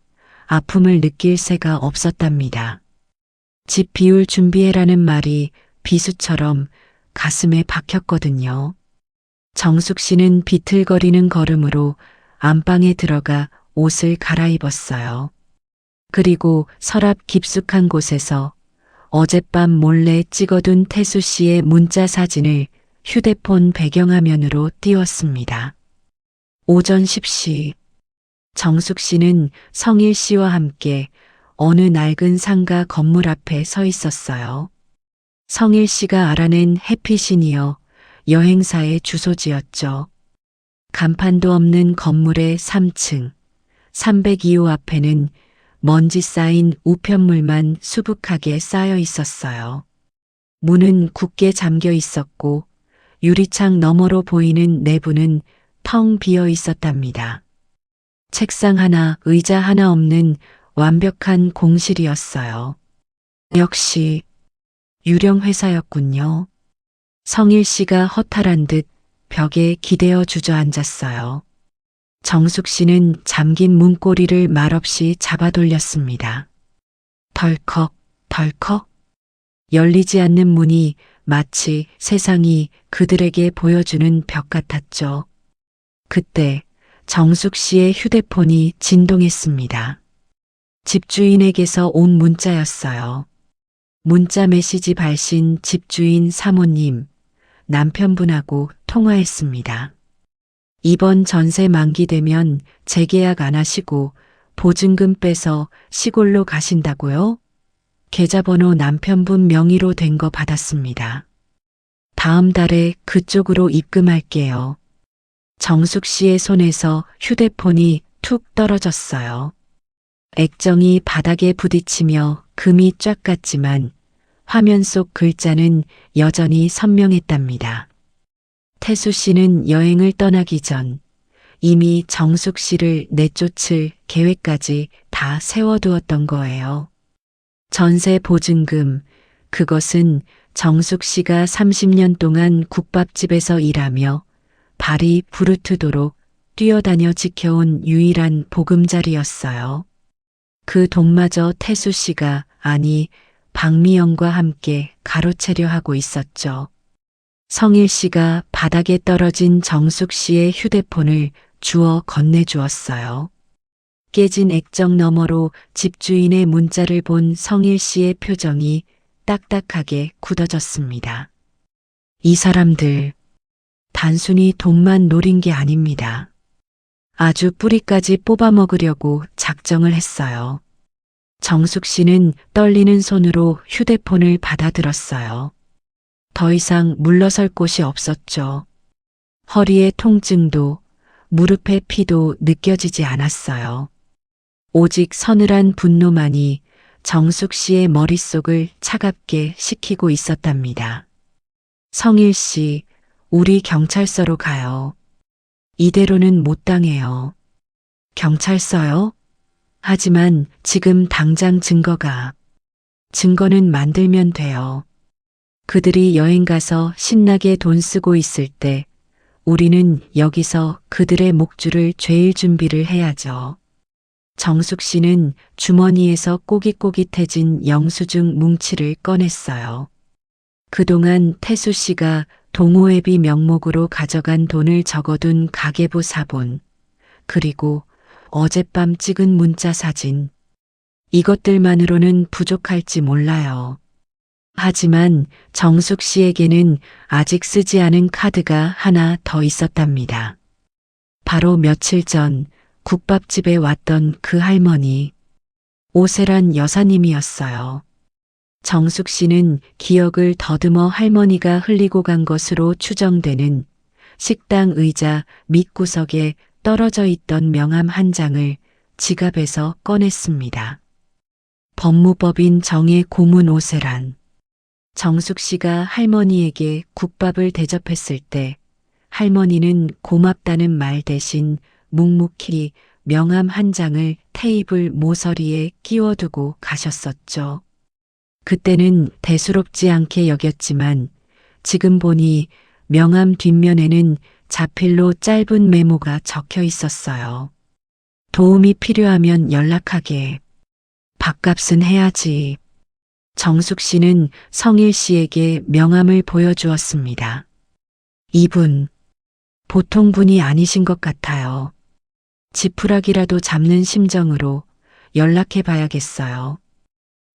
아픔을 느낄 새가 없었답니다. 집 비울 준비해라는 말이 비수처럼 가슴에 박혔거든요. 정숙 씨는 비틀거리는 걸음으로 안방에 들어가 옷을 갈아입었어요. 그리고 서랍 깊숙한 곳에서 어젯밤 몰래 찍어둔 태수 씨의 문자 사진을 휴대폰 배경화면으로 띄웠습니다. 오전 10시 정숙 씨는 성일 씨와 함께 어느 낡은 상가 건물 앞에 서 있었어요. 성일 씨가 알아낸 해피시니어 여행사의 주소지였죠. 간판도 없는 건물의 3층 302호 앞에는 먼지 쌓인 우편물만 수북하게 쌓여 있었어요. 문은 굳게 잠겨 있었고 유리창 너머로 보이는 내부는 텅 비어 있었답니다. 책상 하나, 의자 하나 없는 완벽한 공실이었어요. 역시 유령 회사였군요. 성일 씨가 허탈한 듯 벽에 기대어 주저앉았어요. 정숙 씨는 잠긴 문고리를 말없이 잡아 돌렸습니다. 덜컥, 덜컥. 열리지 않는 문이 마치 세상이 그들에게 보여주는 벽 같았죠. 그때 정숙 씨의 휴대폰이 진동했습니다. 집주인에게서 온 문자였어요. 문자 메시지 발신 집주인 사모님, 남편분하고 통화했습니다. 이번 전세 만기되면 재계약 안 하시고 보증금 빼서 시골로 가신다고요? 계좌번호 남편분 명의로 된 거 받았습니다. 다음 달에 그쪽으로 입금할게요. 정숙 씨의 손에서 휴대폰이 툭 떨어졌어요. 액정이 바닥에 부딪히며 금이 쫙 갔지만 화면 속 글자는 여전히 선명했답니다. 태수 씨는 여행을 떠나기 전 이미 정숙 씨를 내쫓을 계획까지 다 세워두었던 거예요. 전세 보증금, 그것은 정숙 씨가 30년 동안 국밥집에서 일하며 발이 부르트도록 뛰어다녀 지켜온 유일한 보금자리였어요. 그 돈마저 태수 씨가, 아니 박미영과 함께 가로채려 하고 있었죠. 성일 씨가 바닥에 떨어진 정숙 씨의 휴대폰을 주워 건네주었어요. 깨진 액정 너머로 집주인의 문자를 본 성일 씨의 표정이 딱딱하게 굳어졌습니다. 이 사람들 단순히 돈만 노린 게 아닙니다. 아주 뿌리까지 뽑아먹으려고 작정을 했어요. 정숙 씨는 떨리는 손으로 휴대폰을 받아들었어요. 더 이상 물러설 곳이 없었죠. 허리의 통증도 무릎의 피도 느껴지지 않았어요. 오직 서늘한 분노만이 정숙 씨의 머릿속을 차갑게 식히고 있었답니다. 성일 씨, 우리 경찰서로 가요. 이대로는 못 당해요. 경찰서요? 하지만 지금 당장 증거는 만들면 돼요. 그들이 여행 가서 신나게 돈 쓰고 있을 때 우리는 여기서 그들의 목줄을 죄일 준비를 해야죠. 정숙 씨는 주머니에서 꼬깃꼬깃해진 영수증 뭉치를 꺼냈어요. 그동안 태수 씨가 동호회비 명목으로 가져간 돈을 적어둔 가계부 사본, 그리고 어젯밤 찍은 문자 사진. 이것들만으로는 부족할지 몰라요. 하지만 정숙 씨에게는 아직 쓰지 않은 카드가 하나 더 있었답니다. 바로 며칠 전 국밥집에 왔던 그 할머니, 오세란 여사님이었어요. 정숙 씨는 기억을 더듬어 할머니가 흘리고 간 것으로 추정되는 식당 의자 밑구석에 떨어져 있던 명함 한 장을 지갑에서 꺼냈습니다. 법무법인 정의 고문 오세란. 정숙 씨가 할머니에게 국밥을 대접했을 때 할머니는 고맙다는 말 대신 묵묵히 명함 한 장을 테이블 모서리에 끼워두고 가셨었죠. 그때는 대수롭지 않게 여겼지만 지금 보니 명함 뒷면에는 자필로 짧은 메모가 적혀 있었어요. 도움이 필요하면 연락하게. 밥값은 해야지. 정숙 씨는 성일 씨에게 명함을 보여주었습니다. 이분, 보통 분이 아니신 것 같아요. 지푸라기라도 잡는 심정으로 연락해 봐야겠어요.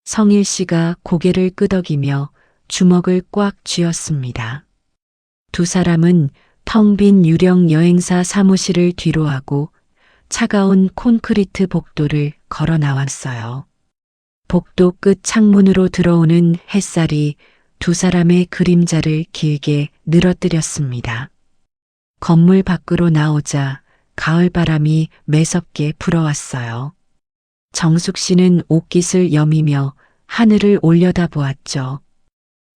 성일 씨가 고개를 끄덕이며 주먹을 꽉 쥐었습니다. 두 사람은 텅 빈 유령 여행사 사무실을 뒤로하고 차가운 콘크리트 복도를 걸어 나왔어요. 복도 끝 창문으로 들어오는 햇살이 두 사람의 그림자를 길게 늘어뜨렸습니다. 건물 밖으로 나오자 가을바람이 매섭게 불어왔어요. 정숙 씨는 옷깃을 여미며 하늘을 올려다보았죠.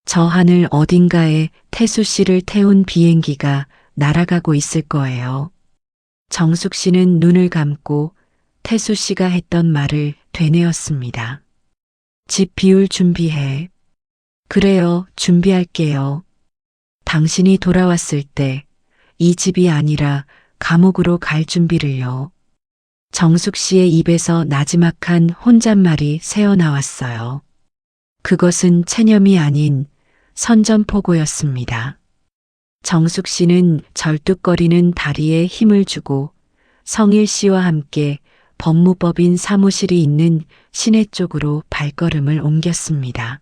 저 하늘 어딘가에 태수 씨를 태운 비행기가 날아가고 있을 거예요. 정숙 씨는 눈을 감고 태수 씨가 했던 말을 되뇌었습니다. 집 비울 준비해. 그래요, 준비할게요. 당신이 돌아왔을 때 이 집이 아니라 감옥으로 갈 준비를요. 정숙 씨의 입에서 나지막한 혼잣말이 새어나왔어요. 그것은 체념이 아닌 선전포고였습니다. 정숙 씨는 절뚝거리는 다리에 힘을 주고 성일 씨와 함께 법무법인 사무실이 있는 시내 쪽으로 발걸음을 옮겼습니다.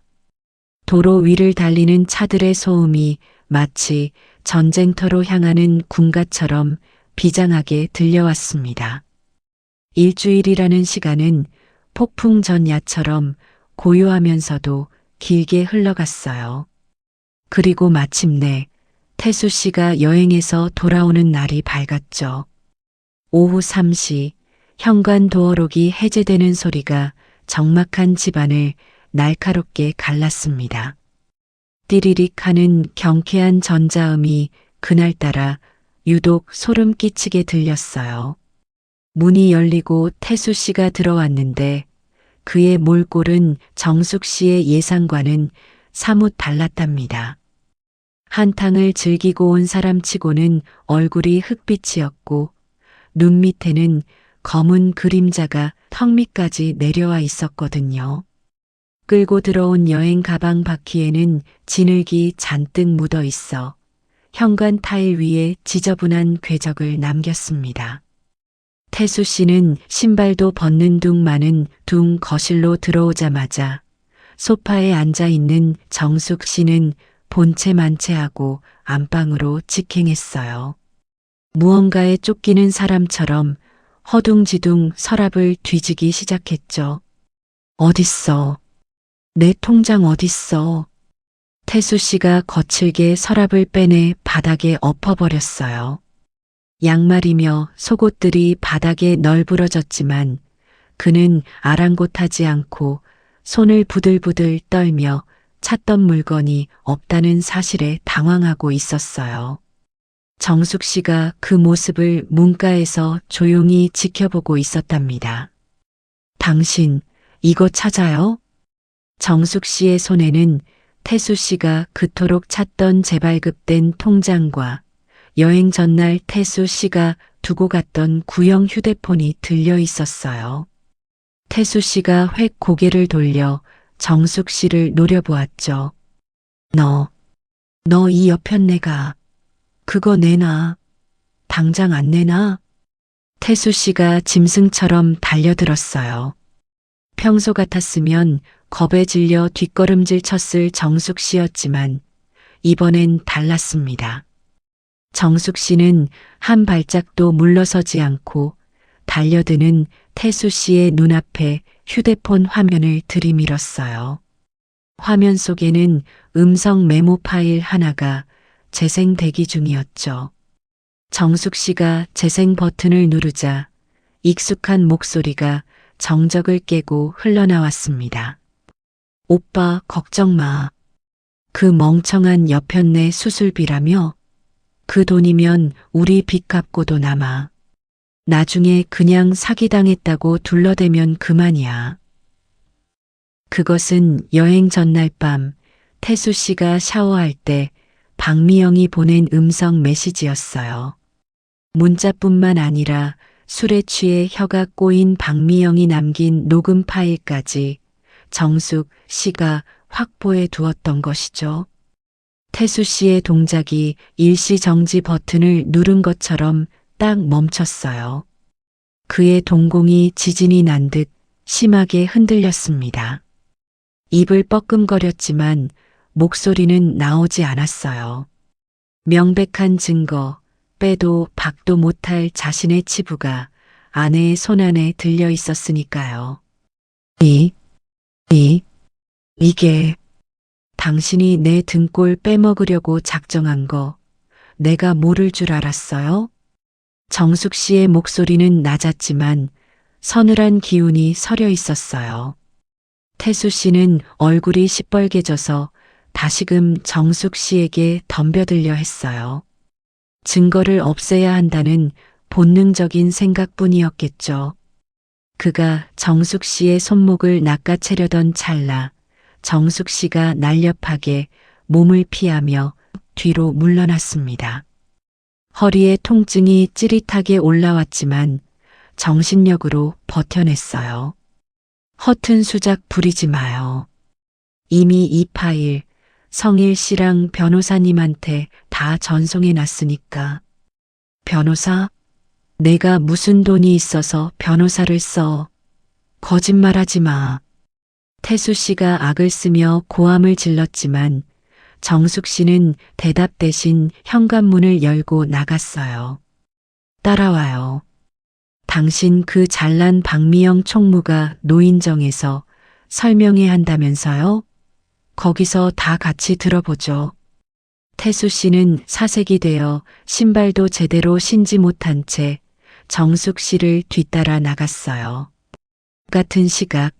도로 위를 달리는 차들의 소음이 마치 전쟁터로 향하는 군가처럼 비장하게 들려왔습니다. 일주일이라는 시간은 폭풍 전야처럼 고요하면서도 길게 흘러갔어요. 그리고 마침내 태수 씨가 여행에서 돌아오는 날이 밝았죠. 오후 3시 현관 도어록이 해제되는 소리가 적막한 집안을 날카롭게 갈랐습니다. 띠리릭 하는 경쾌한 전자음이 그날따라 유독 소름 끼치게 들렸어요. 문이 열리고 태수 씨가 들어왔는데 그의 몰골은 정숙 씨의 예상과는 사뭇 달랐답니다. 한탕을 즐기고 온 사람치고는 얼굴이 흑빛이었고 눈 밑에는 검은 그림자가 턱 밑까지 내려와 있었거든요. 끌고 들어온 여행 가방 바퀴에는 진흙이 잔뜩 묻어 있어 현관 타일 위에 지저분한 궤적을 남겼습니다. 태수 씨는 신발도 벗는 둥 마는 둥 거실로 들어오자마자 소파에 앉아 있는 정숙 씨는 본체만체하고 안방으로 직행했어요. 무언가에 쫓기는 사람처럼 허둥지둥 서랍을 뒤지기 시작했죠. 어딨어? 내 통장 어딨어? 태수 씨가 거칠게 서랍을 빼내 바닥에 엎어버렸어요. 양말이며 속옷들이 바닥에 널브러졌지만 그는 아랑곳하지 않고 손을 부들부들 떨며 찾던 물건이 없다는 사실에 당황하고 있었어요. 정숙 씨가 그 모습을 문가에서 조용히 지켜보고 있었답니다. 당신, 이거 찾아요? 정숙 씨의 손에는 태수 씨가 그토록 찾던 재발급된 통장과 여행 전날 태수 씨가 두고 갔던 구형 휴대폰이 들려 있었어요. 태수 씨가 획 고개를 돌려 정숙 씨를 노려보았죠. 너 이 여편 내가 그거 내놔. 당장 안 내놔? 태수 씨가 짐승처럼 달려들었어요. 평소 같았으면 겁에 질려 뒷걸음질 쳤을 정숙 씨였지만 이번엔 달랐습니다. 정숙 씨는 한 발짝도 물러서지 않고 달려드는 태수 씨의 눈앞에 휴대폰 화면을 들이밀었어요. 화면 속에는 음성 메모 파일 하나가 재생 대기 중이었죠. 정숙 씨가 재생 버튼을 누르자 익숙한 목소리가 정적을 깨고 흘러나왔습니다. 오빠 걱정 마. 그 멍청한 여편네 수술비라며? 그 돈이면 우리 빚 갚고도 남아. 나중에 그냥 사기당했다고 둘러대면 그만이야. 그것은 여행 전날 밤 태수 씨가 샤워할 때 박미영이 보낸 음성 메시지였어요. 문자뿐만 아니라 술에 취해 혀가 꼬인 박미영이 남긴 녹음 파일까지 정숙 씨가 확보해 두었던 것이죠. 태수 씨의 동작이 일시정지 버튼을 누른 것처럼 딱 멈췄어요. 그의 동공이 지진이 난 듯 심하게 흔들렸습니다. 입을 뻐끔거렸지만 목소리는 나오지 않았어요. 명백한 증거, 빼도 박도 못할 자신의 치부가 아내의 손 안에 들려 있었으니까요. 이게 당신이 내 등골 빼먹으려고 작정한 거 내가 모를 줄 알았어요? 정숙 씨의 목소리는 낮았지만 서늘한 기운이 서려 있었어요. 태수 씨는 얼굴이 시뻘개져서 다시금 정숙 씨에게 덤벼들려 했어요. 증거를 없애야 한다는 본능적인 생각뿐이었겠죠. 그가 정숙 씨의 손목을 낚아채려던 찰나 정숙 씨가 날렵하게 몸을 피하며 뒤로 물러났습니다. 허리에 통증이 찌릿하게 올라왔지만 정신력으로 버텨냈어요. 허튼 수작 부리지 마요. 이미 이 파일 성일 씨랑 변호사님한테 다 전송해 놨으니까. 변호사? 내가 무슨 돈이 있어서 변호사를 써. 거짓말하지 마. 태수 씨가 악을 쓰며 고함을 질렀지만 정숙 씨는 대답 대신 현관문을 열고 나갔어요. 따라와요. 당신 그 잘난 박미영 총무가 노인정에서 설명해야 한다면서요? 거기서 다 같이 들어보죠. 태수 씨는 사색이 되어 신발도 제대로 신지 못한 채 정숙 씨를 뒤따라 나갔어요. 같은 시각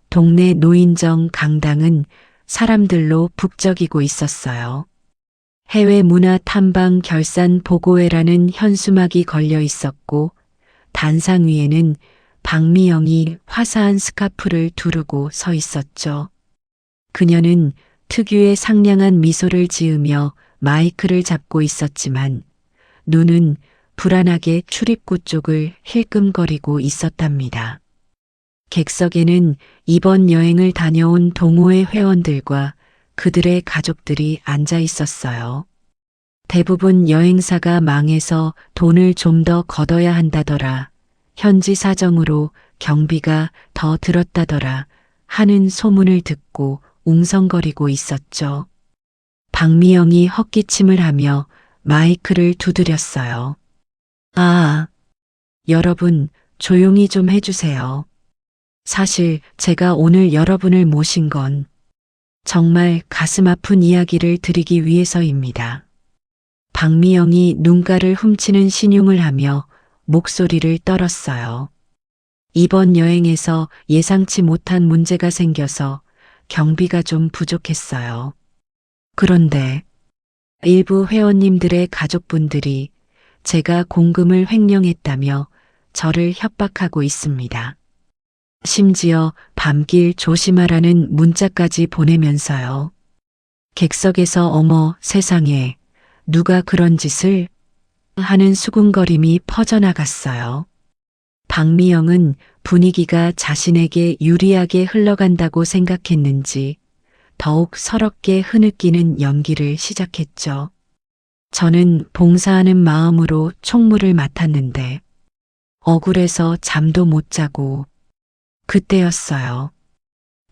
동네 노인정 강당은 사람들로 북적이고 있었어요. 해외 문화 탐방 결산 보고회라는 현수막이 걸려 있었고 단상 위에는 박미영이 화사한 스카프를 두르고 서 있었죠. 그녀는 특유의 상냥한 미소를 지으며 마이크를 잡고 있었지만 눈은 불안하게 출입구 쪽을 힐끔거리고 있었답니다. 객석에는 이번 여행을 다녀온 동호회 회원들과 그들의 가족들이 앉아 있었어요. 대부분 여행사가 망해서 돈을 좀 더 걷어야 한다더라. 현지 사정으로 경비가 더 들었다더라. 하는 소문을 듣고 웅성거리고 있었죠. 박미영이 헛기침을 하며 마이크를 두드렸어요. 아, 여러분 조용히 좀 해주세요. 사실 제가 오늘 여러분을 모신 건 정말 가슴 아픈 이야기를 드리기 위해서입니다. 박미영이 눈가를 훔치는 신용을 하며 목소리를 떨었어요. 이번 여행에서 예상치 못한 문제가 생겨서 경비가 좀 부족했어요. 그런데 일부 회원님들의 가족분들이 제가 공금을 횡령했다며 저를 협박하고 있습니다. 심지어 밤길 조심하라는 문자까지 보내면서요. 객석에서 어머 세상에 누가 그런 짓을 하는 수군거림이 퍼져나갔어요. 박미영은 분위기가 자신에게 유리하게 흘러간다고 생각했는지 더욱 서럽게 흐느끼는 연기를 시작했죠. 저는 봉사하는 마음으로 총무를 맡았는데 억울해서 잠도 못 자고 그때였어요.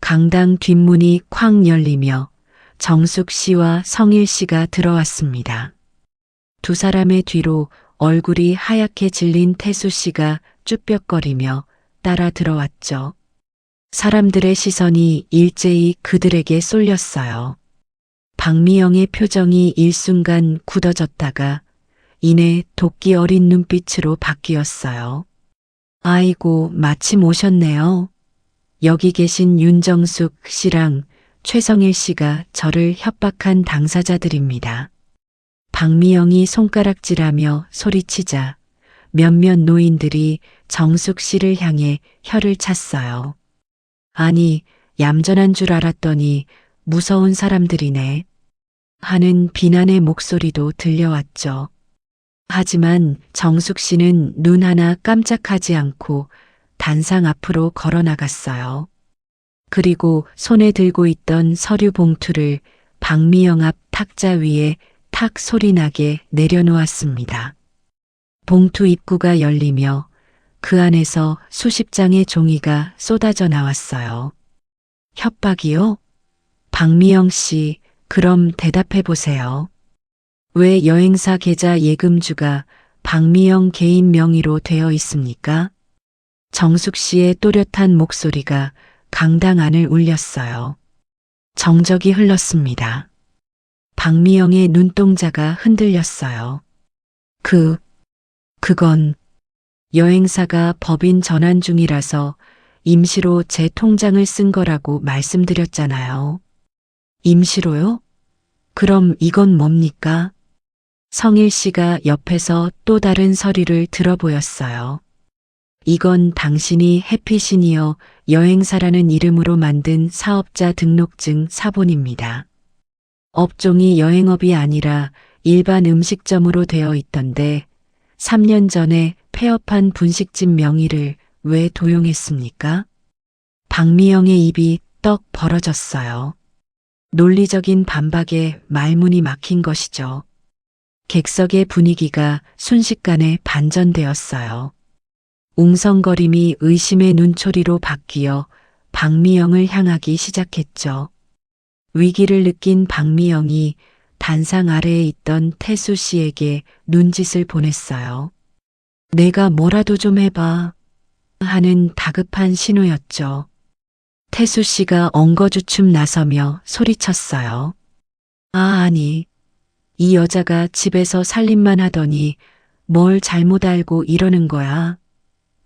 강당 뒷문이 쾅 열리며 정숙 씨와 성일 씨가 들어왔습니다. 두 사람의 뒤로 얼굴이 하얗게 질린 태수 씨가 쭈뼛거리며 따라 들어왔죠. 사람들의 시선이 일제히 그들에게 쏠렸어요. 박미영의 표정이 일순간 굳어졌다가 이내 도끼 어린 눈빛으로 바뀌었어요. 아이고, 마침 오셨네요. 여기 계신 윤정숙 씨랑 최성일 씨가 저를 협박한 당사자들입니다. 박미영이 손가락질하며 소리치자 몇몇 노인들이 정숙 씨를 향해 혀를 찼어요. 아니, 얌전한 줄 알았더니 무서운 사람들이네. 하는 비난의 목소리도 들려왔죠. 하지만 정숙 씨는 눈 하나 깜짝하지 않고 단상 앞으로 걸어 나갔어요. 그리고 손에 들고 있던 서류 봉투를 박미영 앞 탁자 위에 탁 소리나게 내려놓았습니다. 봉투 입구가 열리며 그 안에서 수십 장의 종이가 쏟아져 나왔어요. 협박이요? 박미영 씨, 그럼 대답해 보세요. 왜 여행사 계좌 예금주가 박미영 개인 명의로 되어 있습니까? 정숙 씨의 또렷한 목소리가 강당 안을 울렸어요. 정적이 흘렀습니다. 박미영의 눈동자가 흔들렸어요. 그건 여행사가 법인 전환 중이라서 임시로 제 통장을 쓴 거라고 말씀드렸잖아요. 임시로요? 그럼 이건 뭡니까? 성일 씨가 옆에서 또 다른 서류를 들어보였어요. 이건 당신이 해피시니어 여행사라는 이름으로 만든 사업자 등록증 사본입니다. 업종이 여행업이 아니라 일반 음식점으로 되어 있던데 3년 전에 폐업한 분식집 명의를 왜 도용했습니까? 박미영의 입이 떡 벌어졌어요. 논리적인 반박에 말문이 막힌 것이죠. 객석의 분위기가 순식간에 반전되었어요. 웅성거림이 의심의 눈초리로 바뀌어 박미영을 향하기 시작했죠. 위기를 느낀 박미영이 단상 아래에 있던 태수 씨에게 눈짓을 보냈어요. 내가 뭐라도 좀 해봐 하는 다급한 신호였죠. 태수 씨가 엉거주춤 나서며 소리쳤어요. 아니, 이 여자가 집에서 살림만 하더니 뭘 잘못 알고 이러는 거야.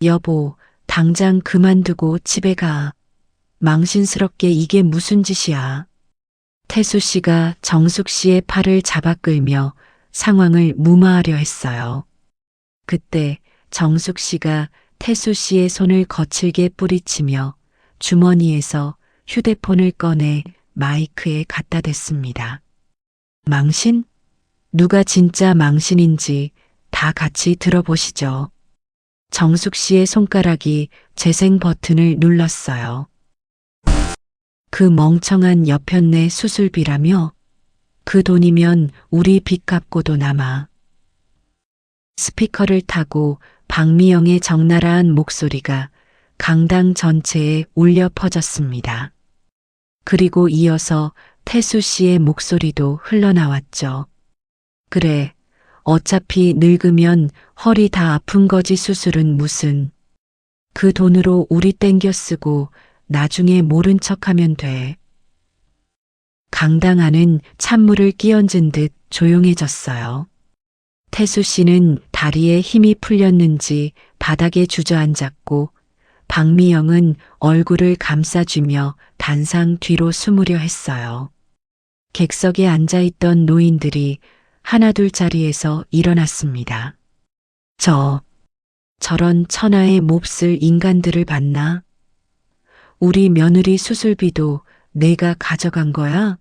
여보, 당장 그만두고 집에 가. 망신스럽게 이게 무슨 짓이야. 태수 씨가 정숙 씨의 팔을 잡아 끌며 상황을 무마하려 했어요. 그때 정숙 씨가 태수 씨의 손을 거칠게 뿌리치며 주머니에서 휴대폰을 꺼내 마이크에 갖다 댔습니다. 망신? 누가 진짜 망신인지 다 같이 들어보시죠. 정숙 씨의 손가락이 재생 버튼을 눌렀어요. 그 멍청한 여편네 수술비라며? 그 돈이면 우리 빚 갚고도 남아. 스피커를 타고 박미영의 적나라한 목소리가 강당 전체에 울려 퍼졌습니다. 그리고 이어서 태수 씨의 목소리도 흘러나왔죠. 그래, 어차피 늙으면 허리 다 아픈 거지 수술은 무슨. 그 돈으로 우리 땡겨 쓰고 나중에 모른 척하면 돼. 강당 안은 찬물을 끼얹은 듯 조용해졌어요. 태수 씨는 다리에 힘이 풀렸는지 바닥에 주저앉았고 박미영은 얼굴을 감싸쥐며 단상 뒤로 숨으려 했어요. 객석에 앉아있던 노인들이 하나둘 자리에서 일어났습니다. 저런 천하의 몹쓸 인간들을 봤나? 우리 며느리 수술비도 내가 가져간 거야?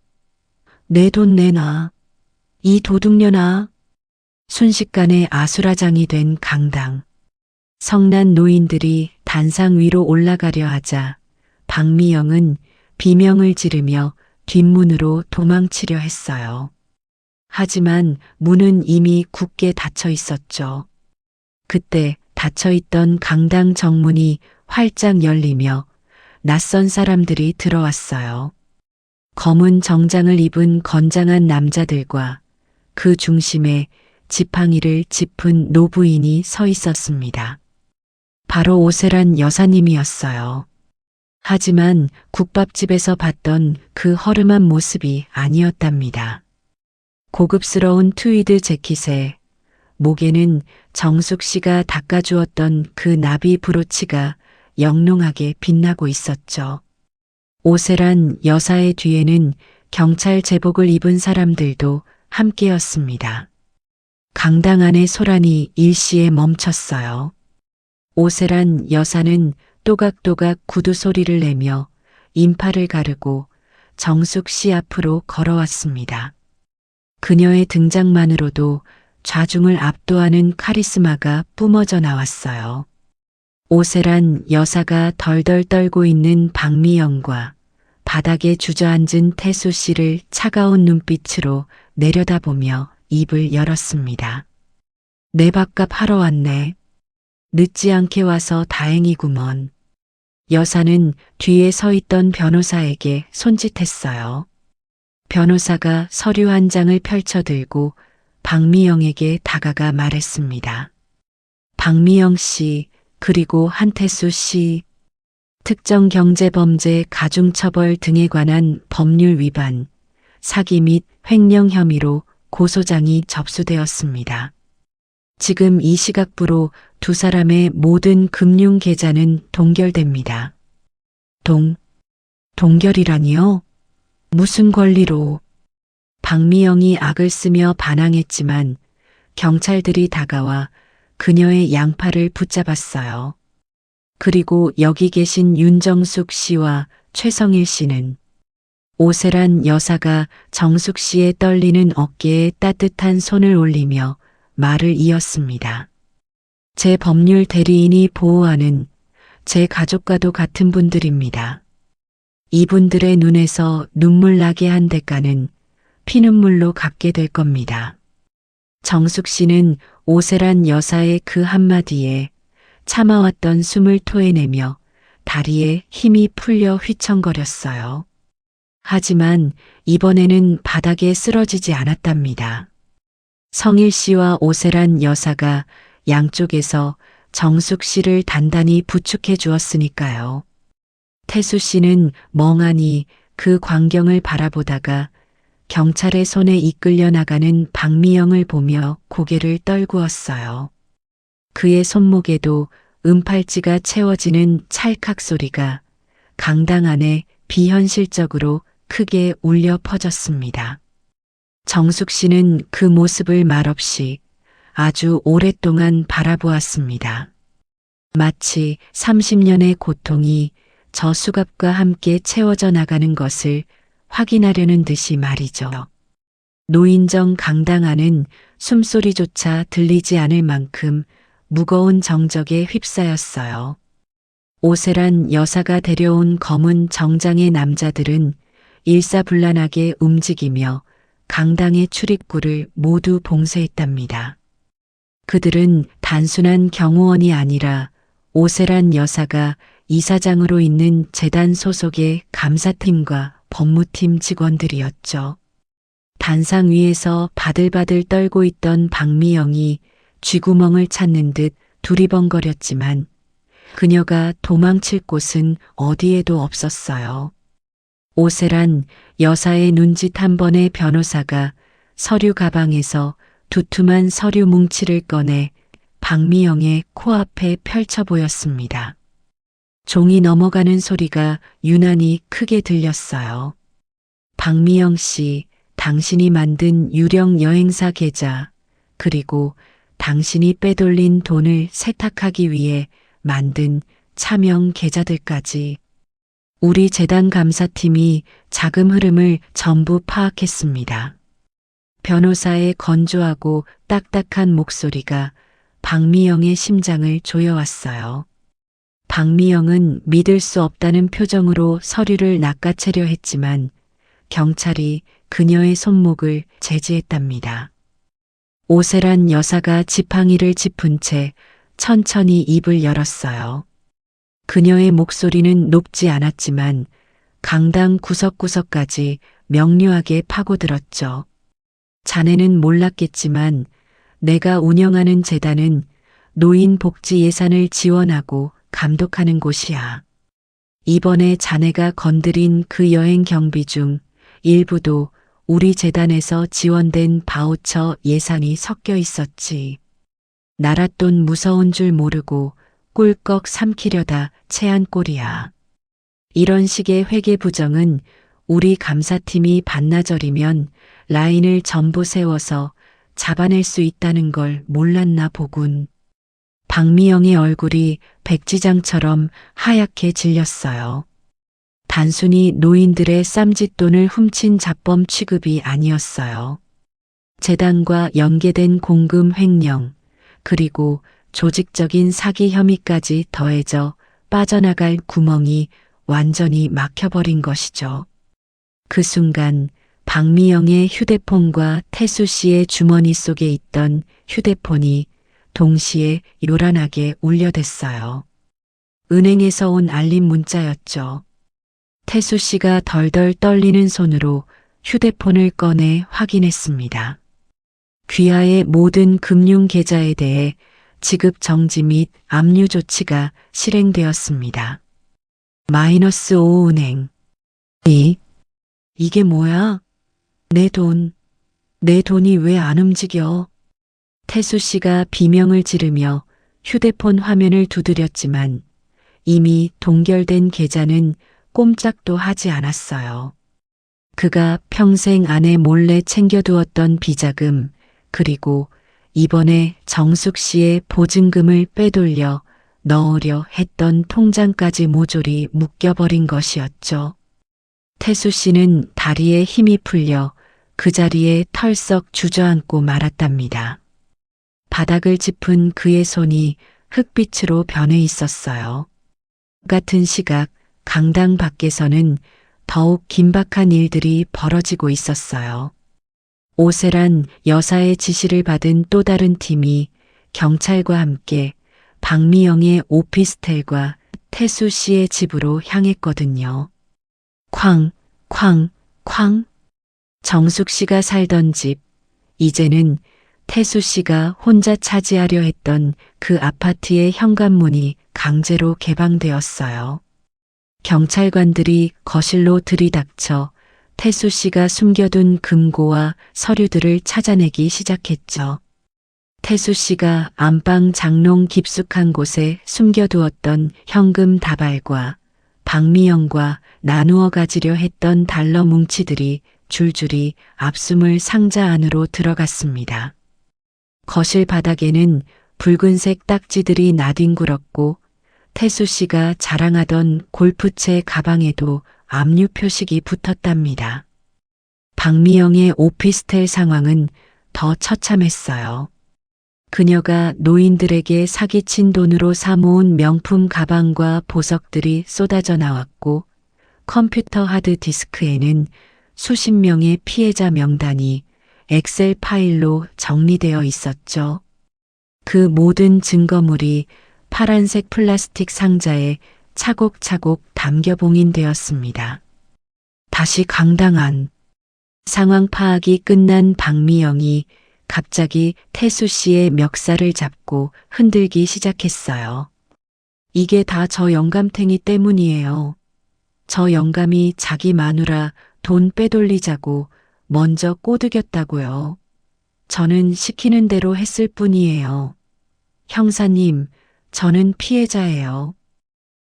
내 돈 내놔. 이 도둑년아. 순식간에 아수라장이 된 강당. 성난 노인들이 단상 위로 올라가려 하자 박미영은 비명을 지르며 뒷문으로 도망치려 했어요. 하지만 문은 이미 굳게 닫혀 있었죠. 그때 닫혀있던 강당 정문이 활짝 열리며 낯선 사람들이 들어왔어요. 검은 정장을 입은 건장한 남자들과 그 중심에 지팡이를 짚은 노부인이 서 있었습니다. 바로 오세란 여사님이었어요. 하지만 국밥집에서 봤던 그 허름한 모습이 아니었답니다. 고급스러운 트위드 재킷에 목에는 정숙 씨가 닦아주었던 그 나비 브로치가 영롱하게 빛나고 있었죠. 오세란 여사의 뒤에는 경찰 제복을 입은 사람들도 함께였습니다. 강당 안의 소란이 일시에 멈췄어요. 오세란 여사는 또각또각 구두 소리를 내며 인파를 가르고 정숙 씨 앞으로 걸어왔습니다. 그녀의 등장만으로도 좌중을 압도하는 카리스마가 뿜어져 나왔어요. 오세란 여사가 덜덜 떨고 있는 박미영과 바닥에 주저앉은 태수 씨를 차가운 눈빛으로 내려다보며 입을 열었습니다. 내 밥값 하러 왔네. 늦지 않게 와서 다행이구먼. 여사는 뒤에 서 있던 변호사에게 손짓했어요. 변호사가 서류 한 장을 펼쳐들고 박미영에게 다가가 말했습니다. 박미영 씨, 그리고 한태수 씨, 특정 경제범죄 가중처벌 등에 관한 법률 위반, 사기 및 횡령 혐의로 고소장이 접수되었습니다. 지금 이 시각부로 두 사람의 모든 금융 계좌는 동결됩니다. 동결이라니요? 무슨 권리로? 박미영이 악을 쓰며 반항했지만 경찰들이 다가와 그녀의 양팔을 붙잡았어요. 그리고 여기 계신 윤정숙 씨와 최성일 씨는 오세란 여사가 정숙 씨의 떨리는 어깨에 따뜻한 손을 올리며 말을 이었습니다. 제 법률 대리인이 보호하는 제 가족과도 같은 분들입니다. 이분들의 눈에서 눈물 나게 한 대가는 피눈물로 갚게 될 겁니다. 정숙 씨는 오세란 여사의 그 한마디에 참아왔던 숨을 토해내며 다리에 힘이 풀려 휘청거렸어요. 하지만 이번에는 바닥에 쓰러지지 않았답니다. 성일 씨와 오세란 여사가 양쪽에서 정숙 씨를 단단히 부축해 주었으니까요. 태수 씨는 멍하니 그 광경을 바라보다가 경찰의 손에 이끌려 나가는 박미영을 보며 고개를 떨구었어요. 그의 손목에도 은팔찌가 채워지는 찰칵 소리가 강당 안에 비현실적으로 크게 울려 퍼졌습니다. 정숙 씨는 그 모습을 말없이 아주 오랫동안 바라보았습니다. 마치 30년의 고통이 저 수갑과 함께 채워져 나가는 것을 확인하려는 듯이 말이죠. 노인정 강당 안은 숨소리조차 들리지 않을 만큼 무거운 정적에 휩싸였어요. 오세란 여사가 데려온 검은 정장의 남자들은 일사불란하게 움직이며 강당의 출입구를 모두 봉쇄했답니다. 그들은 단순한 경호원이 아니라 오세란 여사가 이사장으로 있는 재단 소속의 감사팀과 법무팀 직원들이었죠. 단상 위에서 바들바들 떨고 있던 박미영이 쥐구멍을 찾는 듯 두리번거렸지만 그녀가 도망칠 곳은 어디에도 없었어요. 오세란 여사의 눈짓 한 번에 변호사가 서류 가방에서 두툼한 서류 뭉치를 꺼내 박미영의 코앞에 펼쳐 보였습니다. 종이 넘어가는 소리가 유난히 크게 들렸어요. 박미영 씨, 당신이 만든 유령 여행사 계좌, 그리고 당신이 빼돌린 돈을 세탁하기 위해 만든 차명 계좌들까지 우리 재단 감사팀이 자금 흐름을 전부 파악했습니다. 변호사의 건조하고 딱딱한 목소리가 박미영의 심장을 조여왔어요. 박미영은 믿을 수 없다는 표정으로 서류를 낚아채려 했지만 경찰이 그녀의 손목을 제지했답니다. 오세란 여사가 지팡이를 짚은 채 천천히 입을 열었어요. 그녀의 목소리는 높지 않았지만 강당 구석구석까지 명료하게 파고들었죠. 자네는 몰랐겠지만 내가 운영하는 재단은 노인 복지 예산을 지원하고 감독하는 곳이야. 이번에 자네가 건드린 그 여행 경비 중 일부도 우리 재단에서 지원된 바우처 예산이 섞여 있었지. 나랏돈 무서운 줄 모르고 꿀꺽 삼키려다 체한 꼴이야. 이런 식의 회계 부정은 우리 감사팀이 반나절이면 라인을 전부 세워서 잡아낼 수 있다는 걸 몰랐나 보군. 박미영의 얼굴이 백지장처럼 하얗게 질렸어요. 단순히 노인들의 쌈짓돈을 훔친 잡범 취급이 아니었어요. 재단과 연계된 공금 횡령, 그리고 조직적인 사기 혐의까지 더해져 빠져나갈 구멍이 완전히 막혀버린 것이죠. 그 순간 박미영의 휴대폰과 태수 씨의 주머니 속에 있던 휴대폰이 동시에 요란하게 울려댔어요. 은행에서 온 알림 문자였죠. 태수 씨가 덜덜 떨리는 손으로 휴대폰을 꺼내 확인했습니다. 귀하의 모든 금융 계좌에 대해 지급 정지 및 압류 조치가 실행되었습니다. -5 은행. 이게 뭐야? 내 돈이 왜 안 움직여? 태수 씨가 비명을 지르며 휴대폰 화면을 두드렸지만 이미 동결된 계좌는 꼼짝도 하지 않았어요. 그가 평생 안에 몰래 챙겨두었던 비자금, 그리고 이번에 정숙 씨의 보증금을 빼돌려 넣으려 했던 통장까지 모조리 묶여버린 것이었죠. 태수 씨는 다리에 힘이 풀려 그 자리에 털썩 주저앉고 말았답니다. 바닥을 짚은 그의 손이 흙빛으로 변해 있었어요. 같은 시각 강당 밖에서는 더욱 긴박한 일들이 벌어지고 있었어요. 오세란 여사의 지시를 받은 또 다른 팀이 경찰과 함께 박미영의 오피스텔과 태수 씨의 집으로 향했거든요. 쾅, 쾅, 쾅. 정숙 씨가 살던 집, 이제는 태수 씨가 혼자 차지하려 했던 그 아파트의 현관문이 강제로 개방되었어요. 경찰관들이 거실로 들이닥쳐 태수 씨가 숨겨둔 금고와 서류들을 찾아내기 시작했죠. 태수 씨가 안방 장롱 깊숙한 곳에 숨겨두었던 현금 다발과 박미영과 나누어 가지려 했던 달러 뭉치들이 줄줄이 압수물 상자 안으로 들어갔습니다. 거실 바닥에는 붉은색 딱지들이 나뒹굴었고 태수 씨가 자랑하던 골프채 가방에도 압류 표식이 붙었답니다. 박미영의 오피스텔 상황은 더 처참했어요. 그녀가 노인들에게 사기친 돈으로 사모은 명품 가방과 보석들이 쏟아져 나왔고 컴퓨터 하드디스크에는 수십 명의 피해자 명단이 엑셀 파일로 정리되어 있었죠. 그 모든 증거물이 파란색 플라스틱 상자에 차곡차곡 담겨 봉인되었습니다. 다시 강당안. 상황 파악이 끝난 박미영이 갑자기 태수 씨의 멱살을 잡고 흔들기 시작했어요. 이게 다 저 영감탱이 때문이에요. 저 영감이 자기 마누라 돈 빼돌리자고 먼저 꼬드겼다고요. 저는 시키는 대로 했을 뿐이에요. 형사님, 저는 피해자예요.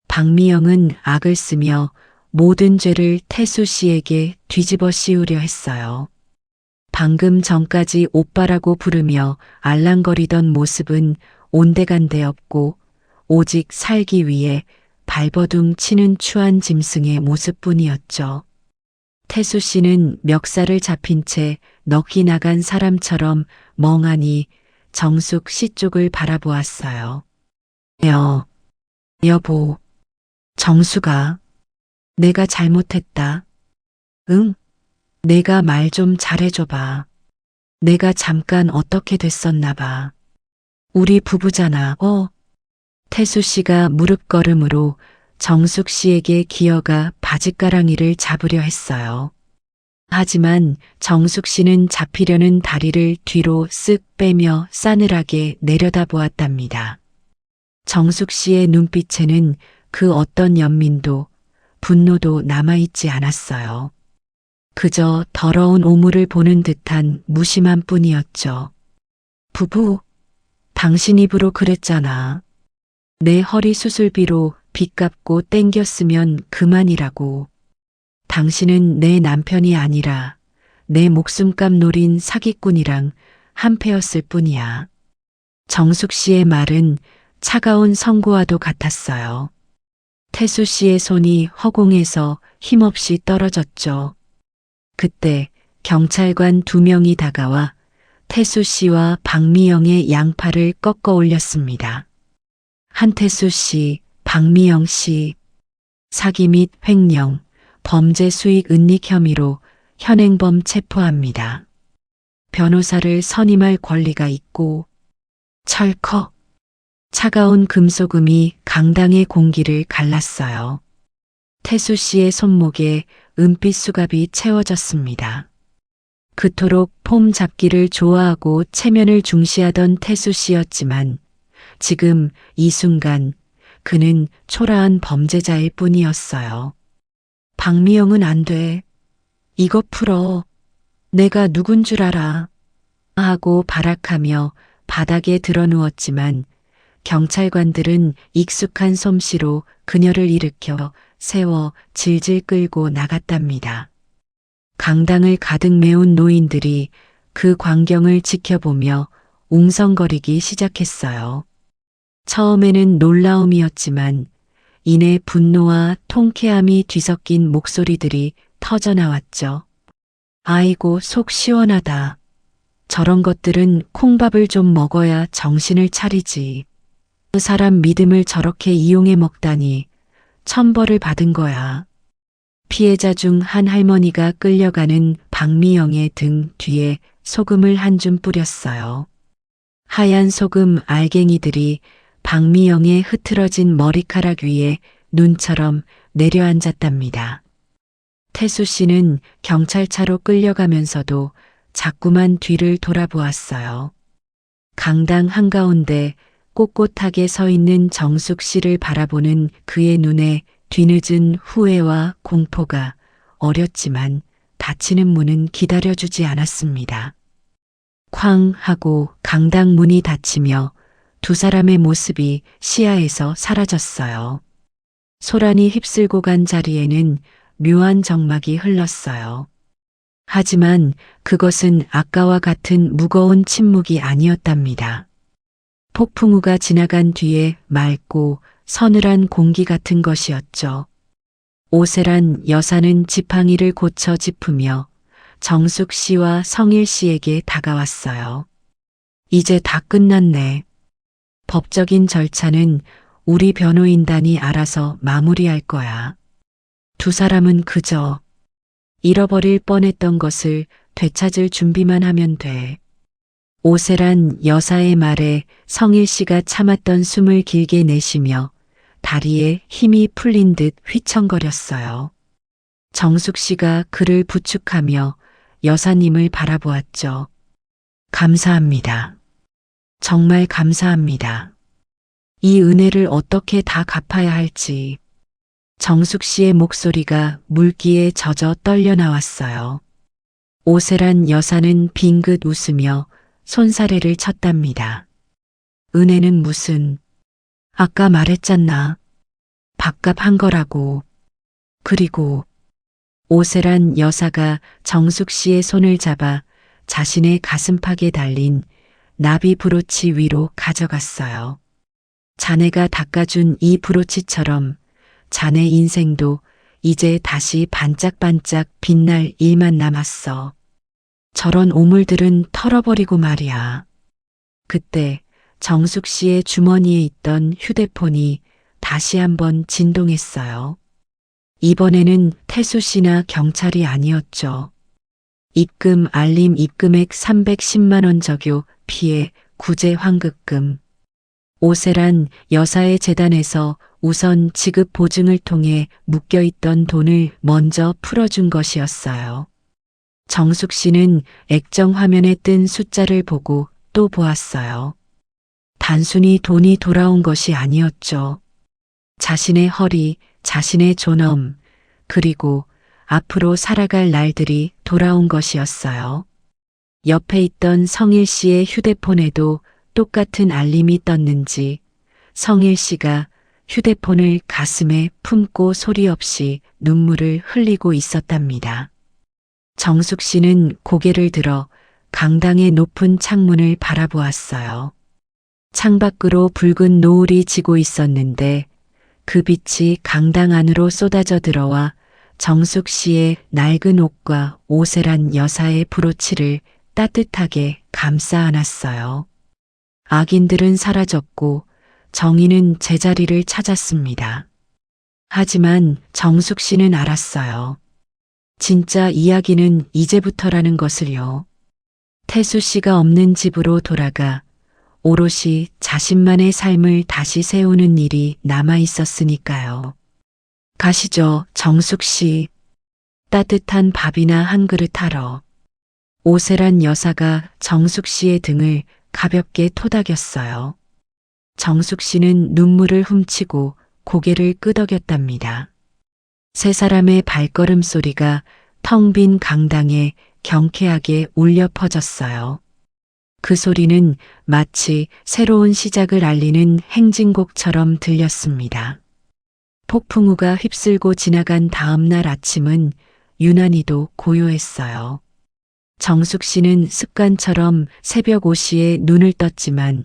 박미영은 악을 쓰며 모든 죄를 태수 씨에게 뒤집어 씌우려 했어요. 방금 전까지 오빠라고 부르며 알랑거리던 모습은 온데간데 없고 오직 살기 위해 발버둥 치는 추한 짐승의 모습뿐이었죠. 태수 씨는 멱살을 잡힌 채 넋이 나간 사람처럼 멍하니 정숙 씨 쪽을 바라보았어요. 여보, 정숙아, 내가 잘못했다. 응? 내가 말 좀 잘해줘봐. 내가 잠깐 어떻게 됐었나 봐. 우리 부부잖아. 태수 씨가 무릎걸음으로 정숙 씨에게 기어가 바짓가랑이를 잡으려 했어요. 하지만 정숙 씨는 잡히려는 다리를 뒤로 쓱 빼며 싸늘하게 내려다보았답니다. 정숙 씨의 눈빛에는 그 어떤 연민도 분노도 남아있지 않았어요. 그저 더러운 오물을 보는 듯한 무심한 뿐이었죠. 부부, 당신 입으로 그랬잖아. 내 허리 수술비로 빚 갚고 땡겼으면 그만이라고. 당신은 내 남편이 아니라 내 목숨값 노린 사기꾼이랑 한패였을 뿐이야. 정숙 씨의 말은 차가운 선고와도 같았어요. 태수 씨의 손이 허공에서 힘없이 떨어졌죠. 그때 경찰관 2명이 다가와 태수 씨와 박미영의 양팔을 꺾어 올렸습니다. 한태수 씨, 박미영 씨, 사기 및 횡령, 범죄 수익 은닉 혐의로 현행범 체포합니다. 변호사를 선임할 권리가 있고 철컥 차가운 금소금이 강당의 공기를 갈랐어요. 태수 씨의 손목에 은빛 수갑이 채워졌습니다. 그토록 폼 잡기를 좋아하고 체면을 중시하던 태수 씨였지만 지금 이 순간 그는 초라한 범죄자일 뿐이었어요. 박미영은 안 돼. 이거 풀어. 내가 누군 줄 알아. 하고 발악하며 바닥에 드러누웠지만 경찰관들은 익숙한 솜씨로 그녀를 일으켜 세워 질질 끌고 나갔답니다. 강당을 가득 메운 노인들이 그 광경을 지켜보며 웅성거리기 시작했어요. 처음에는 놀라움이었지만 이내 분노와 통쾌함이 뒤섞인 목소리들이 터져나왔죠. 아이고, 속 시원하다. 저런 것들은 콩밥을 좀 먹어야 정신을 차리지. 그 사람 믿음을 저렇게 이용해 먹다니 천벌을 받은 거야. 피해자 중 한 할머니가 끌려가는 박미영의 등 뒤에 소금을 한 줌 뿌렸어요. 하얀 소금 알갱이들이 박미영의 흐트러진 머리카락 위에 눈처럼 내려앉았답니다. 태수 씨는 경찰차로 끌려가면서도 자꾸만 뒤를 돌아보았어요. 강당 한가운데 꼿꼿하게 서 있는 정숙 씨를 바라보는 그의 눈에 뒤늦은 후회와 공포가 어렸지만 닫히는 문은 기다려주지 않았습니다. 쾅 하고 강당 문이 닫히며 두 사람의 모습이 시야에서 사라졌어요. 소란이 휩쓸고 간 자리에는 묘한 정막이 흘렀어요. 하지만 그것은 아까와 같은 무거운 침묵이 아니었답니다. 폭풍우가 지나간 뒤에 맑고 서늘한 공기 같은 것이었죠. 오세란 여사는 지팡이를 고쳐 짚으며 정숙 씨와 성일 씨에게 다가왔어요. 이제 다 끝났네. 법적인 절차는 우리 변호인단이 알아서 마무리할 거야. 두 사람은 그저 잃어버릴 뻔했던 것을 되찾을 준비만 하면 돼. 오세란 여사의 말에 성일 씨가 참았던 숨을 길게 내쉬며 다리에 힘이 풀린 듯 휘청거렸어요. 정숙 씨가 그를 부축하며 여사님을 바라보았죠. 감사합니다. 정말 감사합니다. 이 은혜를 어떻게 다 갚아야 할지. 정숙 씨의 목소리가 물기에 젖어 떨려 나왔어요. 오세란 여사는 빙긋 웃으며 손사래를 쳤답니다. 은혜는 무슨, 아까 말했잖나. 밥값 한 거라고. 그리고 오세란 여사가 정숙 씨의 손을 잡아 자신의 가슴팍에 달린 나비 브로치 위로 가져갔어요. 자네가 닦아준 이 브로치처럼 자네 인생도 이제 다시 반짝반짝 빛날 일만 남았어. 저런 오물들은 털어버리고 말이야. 그때 정숙 씨의 주머니에 있던 휴대폰이 다시 한번 진동했어요. 이번에는 태수 씨나 경찰이 아니었죠. 입금 알림 입금액 310만 원 적요 피해 구제 환급금. 오세란 여사의 재단에서 우선 지급 보증을 통해 묶여있던 돈을 먼저 풀어준 것이었어요. 정숙 씨는 액정 화면에 뜬 숫자를 보고 또 보았어요. 단순히 돈이 돌아온 것이 아니었죠. 자신의 허리, 자신의 존엄, 그리고 앞으로 살아갈 날들이 돌아온 것이었어요. 옆에 있던 성일 씨의 휴대폰에도 똑같은 알림이 떴는지 성일 씨가 휴대폰을 가슴에 품고 소리 없이 눈물을 흘리고 있었답니다. 정숙 씨는 고개를 들어 강당의 높은 창문을 바라보았어요. 창밖으로 붉은 노을이 지고 있었는데 그 빛이 강당 안으로 쏟아져 들어와 정숙 씨의 낡은 옷과 오세란 여사의 브로치를 따뜻하게 감싸 안았어요. 악인들은 사라졌고 정의는 제자리를 찾았습니다. 하지만 정숙 씨는 알았어요. 진짜 이야기는 이제부터라는 것을요. 태수 씨가 없는 집으로 돌아가 오롯이 자신만의 삶을 다시 세우는 일이 남아 있었으니까요. 가시죠, 정숙 씨. 따뜻한 밥이나 한 그릇 하러. 오세란 여사가 정숙 씨의 등을 가볍게 토닥였어요. 정숙 씨는 눈물을 훔치고 고개를 끄덕였답니다. 세 사람의 발걸음 소리가 텅 빈 강당에 경쾌하게 울려 퍼졌어요. 그 소리는 마치 새로운 시작을 알리는 행진곡처럼 들렸습니다. 폭풍우가 휩쓸고 지나간 다음 날 아침은 유난히도 고요했어요. 정숙 씨는 습관처럼 새벽 5시에 눈을 떴지만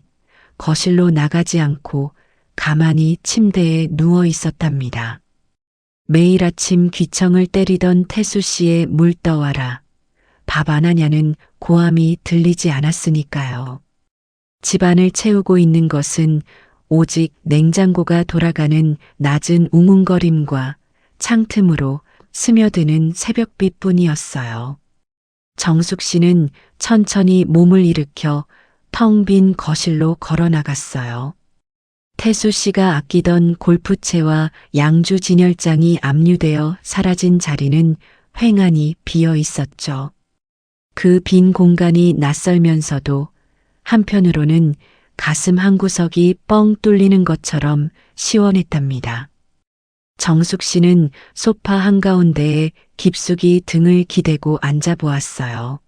거실로 나가지 않고 가만히 침대에 누워 있었답니다. 매일 아침 귀청을 때리던 태수 씨의 물 떠와라, 밥 안 하냐는 고함이 들리지 않았으니까요. 집안을 채우고 있는 것은 오직 냉장고가 돌아가는 낮은 웅웅거림과 창틈으로 스며드는 새벽빛뿐이었어요. 정숙 씨는 천천히 몸을 일으켜 텅 빈 거실로 걸어 나갔어요. 태수 씨가 아끼던 골프채와 양주 진열장이 압류되어 사라진 자리는 휑하니 비어 있었죠. 그 빈 공간이 낯설면서도 한편으로는 가슴 한 구석이 뻥 뚫리는 것처럼 시원했답니다. 정숙 씨는 소파 한가운데에 깊숙이 등을 기대고 앉아보았어요.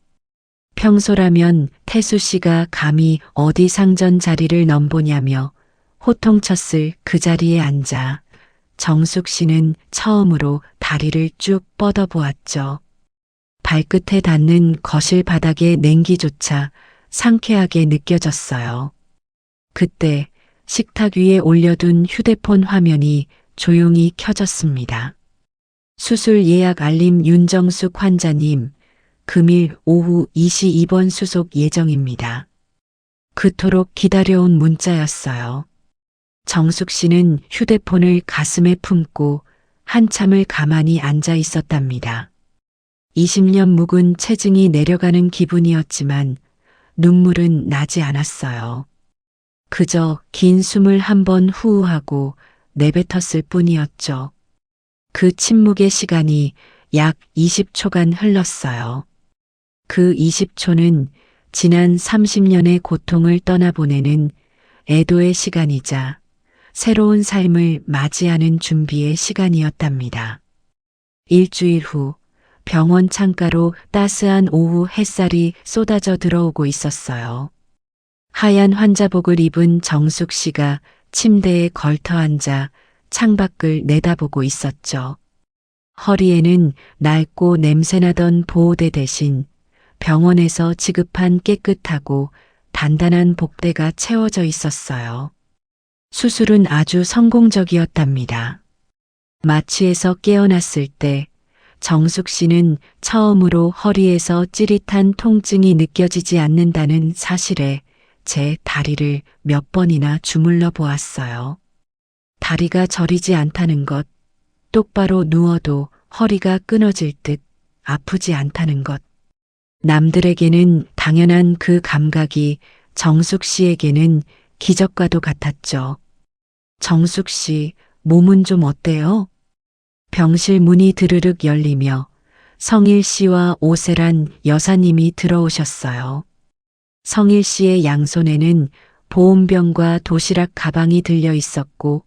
평소라면 태수 씨가 감히 어디 상전 자리를 넘보냐며 호통쳤을 그 자리에 앉아 정숙 씨는 처음으로 다리를 쭉 뻗어보았죠. 발끝에 닿는 거실 바닥의 냉기조차 상쾌하게 느껴졌어요. 그때 식탁 위에 올려둔 휴대폰 화면이 조용히 켜졌습니다. 수술 예약 알림 윤정숙 환자님, 금일 오후 22번 수속 예정입니다. 그토록 기다려온 문자였어요. 정숙 씨는 휴대폰을 가슴에 품고 한참을 가만히 앉아 있었답니다. 20년 묵은 체증이 내려가는 기분이었지만 눈물은 나지 않았어요. 그저 긴 숨을 한 번 후우하고 내뱉었을 뿐이었죠. 그 침묵의 시간이 약 20초간 흘렀어요. 그 20초는 지난 30년의 고통을 떠나보내는 애도의 시간이자 새로운 삶을 맞이하는 준비의 시간이었답니다. 일주일 후 병원 창가로 따스한 오후 햇살이 쏟아져 들어오고 있었어요. 하얀 환자복을 입은 정숙 씨가 침대에 걸터 앉아 창밖을 내다보고 있었죠. 허리에는 낡고 냄새나던 보호대 대신 병원에서 지급한 깨끗하고 단단한 복대가 채워져 있었어요. 수술은 아주 성공적이었답니다. 마취에서 깨어났을 때 정숙 씨는 처음으로 허리에서 찌릿한 통증이 느껴지지 않는다는 사실에 제 다리를 몇 번이나 주물러 보았어요. 다리가 저리지 않다는 것, 똑바로 누워도 허리가 끊어질 듯 아프지 않다는 것. 남들에게는 당연한 그 감각이 정숙 씨에게는 기적과도 같았죠. 정숙 씨, 몸은 좀 어때요? 병실 문이 드르륵 열리며 성일 씨와 오세란 여사님이 들어오셨어요. 성일 씨의 양손에는 보온병과 도시락 가방이 들려 있었고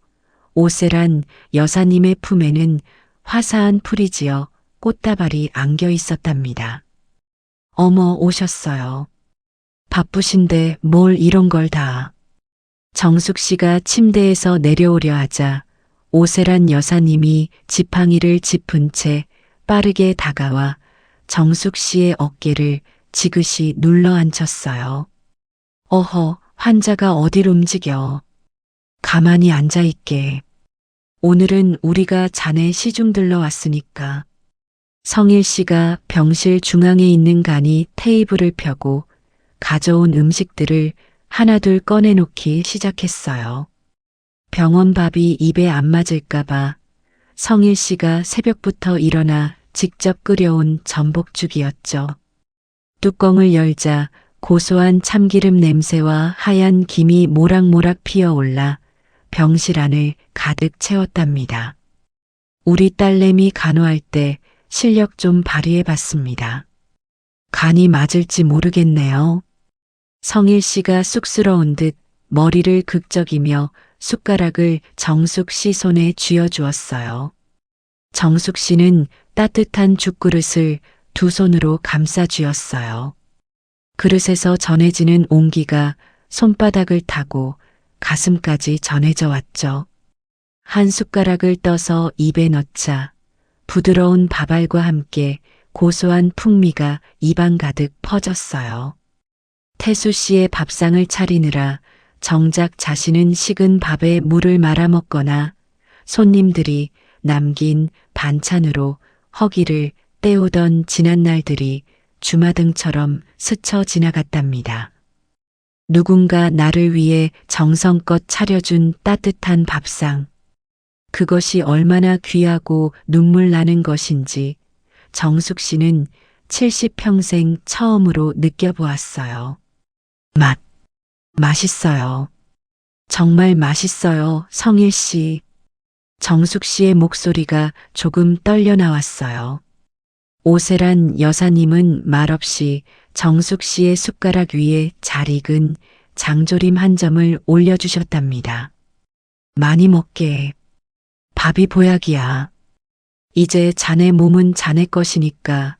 오세란 여사님의 품에는 화사한 풀이지어 꽃다발이 안겨 있었답니다. 어머, 오셨어요. 바쁘신데 뭘 이런 걸 다. 정숙 씨가 침대에서 내려오려 하자 오세란 여사님이 지팡이를 짚은 채 빠르게 다가와 정숙 씨의 어깨를 지그시 눌러 앉혔어요. 어허, 환자가 어딜 움직여. 가만히 앉아 있게. 오늘은 우리가 자네 시중 들러 왔으니까. 성일 씨가 병실 중앙에 있는 간이 테이블을 펴고 가져온 음식들을 하나둘 꺼내놓기 시작했어요. 병원 밥이 입에 안 맞을까봐 성일 씨가 새벽부터 일어나 직접 끓여온 전복죽이었죠. 뚜껑을 열자 고소한 참기름 냄새와 하얀 김이 모락모락 피어올라 병실 안을 가득 채웠답니다. 우리 딸내미 간호할 때 실력 좀 발휘해 봤습니다. 간이 맞을지 모르겠네요. 성일 씨가 쑥스러운 듯 머리를 극적이며 숟가락을 정숙 씨 손에 쥐어주었어요. 정숙 씨는 따뜻한 죽그릇을 두 손으로 감싸 쥐었어요. 그릇에서 전해지는 온기가 손바닥을 타고 가슴까지 전해져 왔죠. 한 숟가락을 떠서 입에 넣자 부드러운 밥알과 함께 고소한 풍미가 입안 가득 퍼졌어요. 태수 씨의 밥상을 차리느라 정작 자신은 식은 밥에 물을 말아 먹거나 손님들이 남긴 반찬으로 허기를 때우던 지난 날들이 주마등처럼 스쳐 지나갔답니다. 누군가 나를 위해 정성껏 차려준 따뜻한 밥상. 그것이 얼마나 귀하고 눈물 나는 것인지 정숙 씨는 70평생 처음으로 느껴보았어요. 맛있어요. 정말 맛있어요, 성일 씨. 정숙 씨의 목소리가 조금 떨려 나왔어요. 오세란 여사님은 말없이 정숙 씨의 숟가락 위에 잘 익은 장조림 한 점을 올려주셨답니다. 많이 먹게. 밥이 보약이야. 이제 자네 몸은 자네 것이니까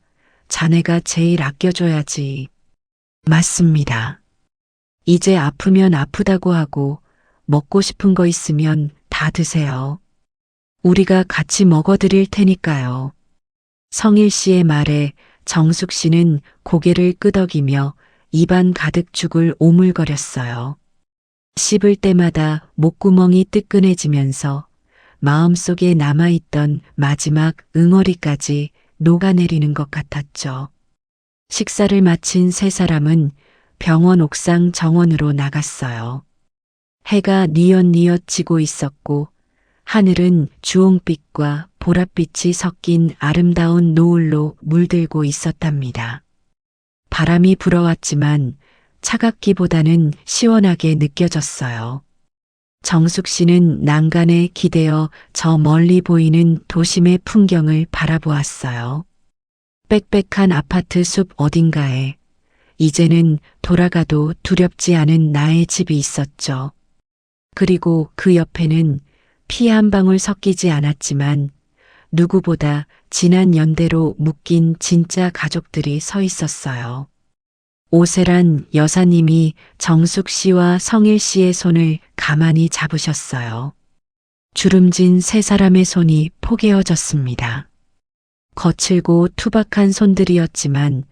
자네가 제일 아껴줘야지. 맞습니다. 이제 아프면 아프다고 하고 먹고 싶은 거 있으면 다 드세요. 우리가 같이 먹어드릴 테니까요. 성일 씨의 말에 정숙 씨는 고개를 끄덕이며 입안 가득 죽을 오물거렸어요. 씹을 때마다 목구멍이 뜨끈해지면서 마음속에 남아있던 마지막 응어리까지 녹아내리는 것 같았죠. 식사를 마친 세 사람은 병원 옥상 정원으로 나갔어요. 해가 뉘엿뉘엿 지고 있었고 하늘은 주홍빛과 보랏빛이 섞인 아름다운 노을로 물들고 있었답니다. 바람이 불어왔지만 차갑기보다는 시원하게 느껴졌어요. 정숙 씨는 난간에 기대어 저 멀리 보이는 도심의 풍경을 바라보았어요. 빽빽한 아파트 숲 어딘가에 이제는 돌아가도 두렵지 않은 나의 집이 있었죠. 그리고 그 옆에는 피 한 방울 섞이지 않았지만 누구보다 진한 연대로 묶인 진짜 가족들이 서 있었어요. 오세란 여사님이 정숙 씨와 성일 씨의 손을 가만히 잡으셨어요. 주름진 세 사람의 손이 포개어졌습니다. 거칠고 투박한 손들이었지만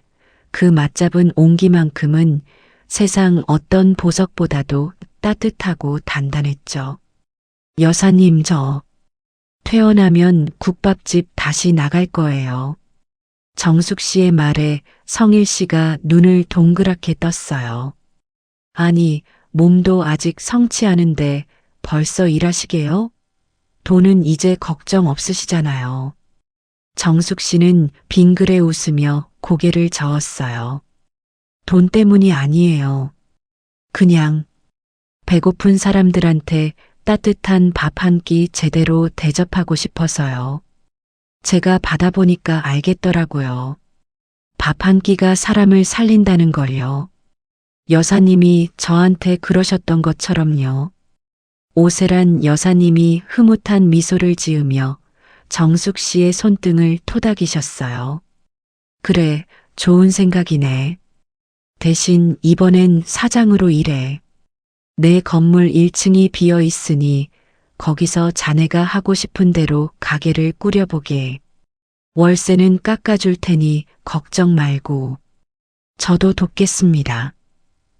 그 맞잡은 온기만큼은 세상 어떤 보석보다도 따뜻하고 단단했죠. 여사님, 저 퇴원하면 국밥집 다시 나갈 거예요. 정숙 씨의 말에 성일 씨가 눈을 동그랗게 떴어요. 아니, 몸도 아직 성취하는데 벌써 일하시게요? 돈은 이제 걱정 없으시잖아요. 정숙 씨는 빙그레 웃으며 고개를 저었어요. 돈 때문이 아니에요. 그냥 배고픈 사람들한테 따뜻한 밥 한 끼 제대로 대접하고 싶어서요. 제가 받아보니까 알겠더라고요. 밥 한 끼가 사람을 살린다는 걸요. 여사님이 저한테 그러셨던 것처럼요. 오세란 여사님이 흐뭇한 미소를 지으며 정숙 씨의 손등을 토닥이셨어요. 그래, 좋은 생각이네. 대신 이번엔 사장으로 일해. 내 건물 1층이 비어 있으니 거기서 자네가 하고 싶은 대로 가게를 꾸려보게. 월세는 깎아줄 테니 걱정 말고. 저도 돕겠습니다.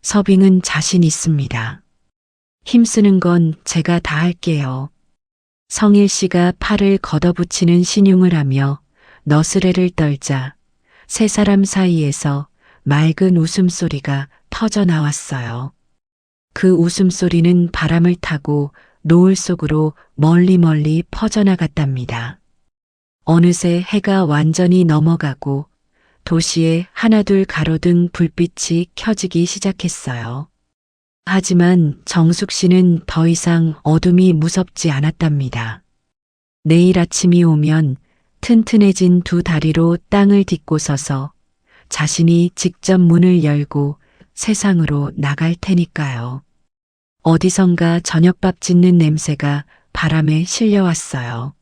서빙은 자신 있습니다. 힘쓰는 건 제가 다 할게요. 성일 씨가 팔을 걷어붙이는 신용을 하며 너스레를 떨자 세 사람 사이에서 맑은 웃음소리가 터져 나왔어요. 그 웃음소리는 바람을 타고 노을 속으로 멀리 퍼져나갔답니다. 어느새 해가 완전히 넘어가고 도시에 하나둘 가로등 불빛이 켜지기 시작했어요. 하지만 정숙 씨는 더 이상 어둠이 무섭지 않았답니다. 내일 아침이 오면 튼튼해진 두 다리로 땅을 딛고 서서 자신이 직접 문을 열고 세상으로 나갈 테니까요. 어디선가 저녁밥 짓는 냄새가 바람에 실려왔어요.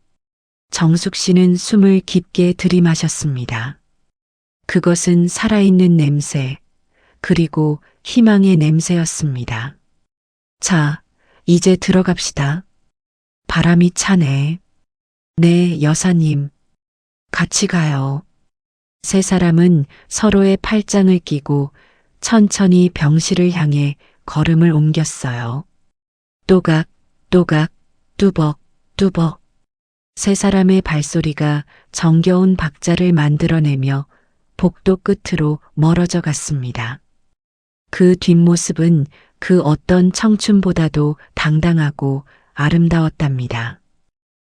정숙 씨는 숨을 깊게 들이마셨습니다. 그것은 살아있는 냄새, 그리고 희망의 냄새였습니다. 자, 이제 들어갑시다. 바람이 차네. 네, 여사님. 같이 가요. 세 사람은 서로의 팔짱을 끼고 천천히 병실을 향해 걸음을 옮겼어요. 또각, 또각, 뚜벅, 뚜벅. 세 사람의 발소리가 정겨운 박자를 만들어내며 복도 끝으로 멀어져 갔습니다. 그 뒷모습은 그 어떤 청춘보다도 당당하고 아름다웠답니다.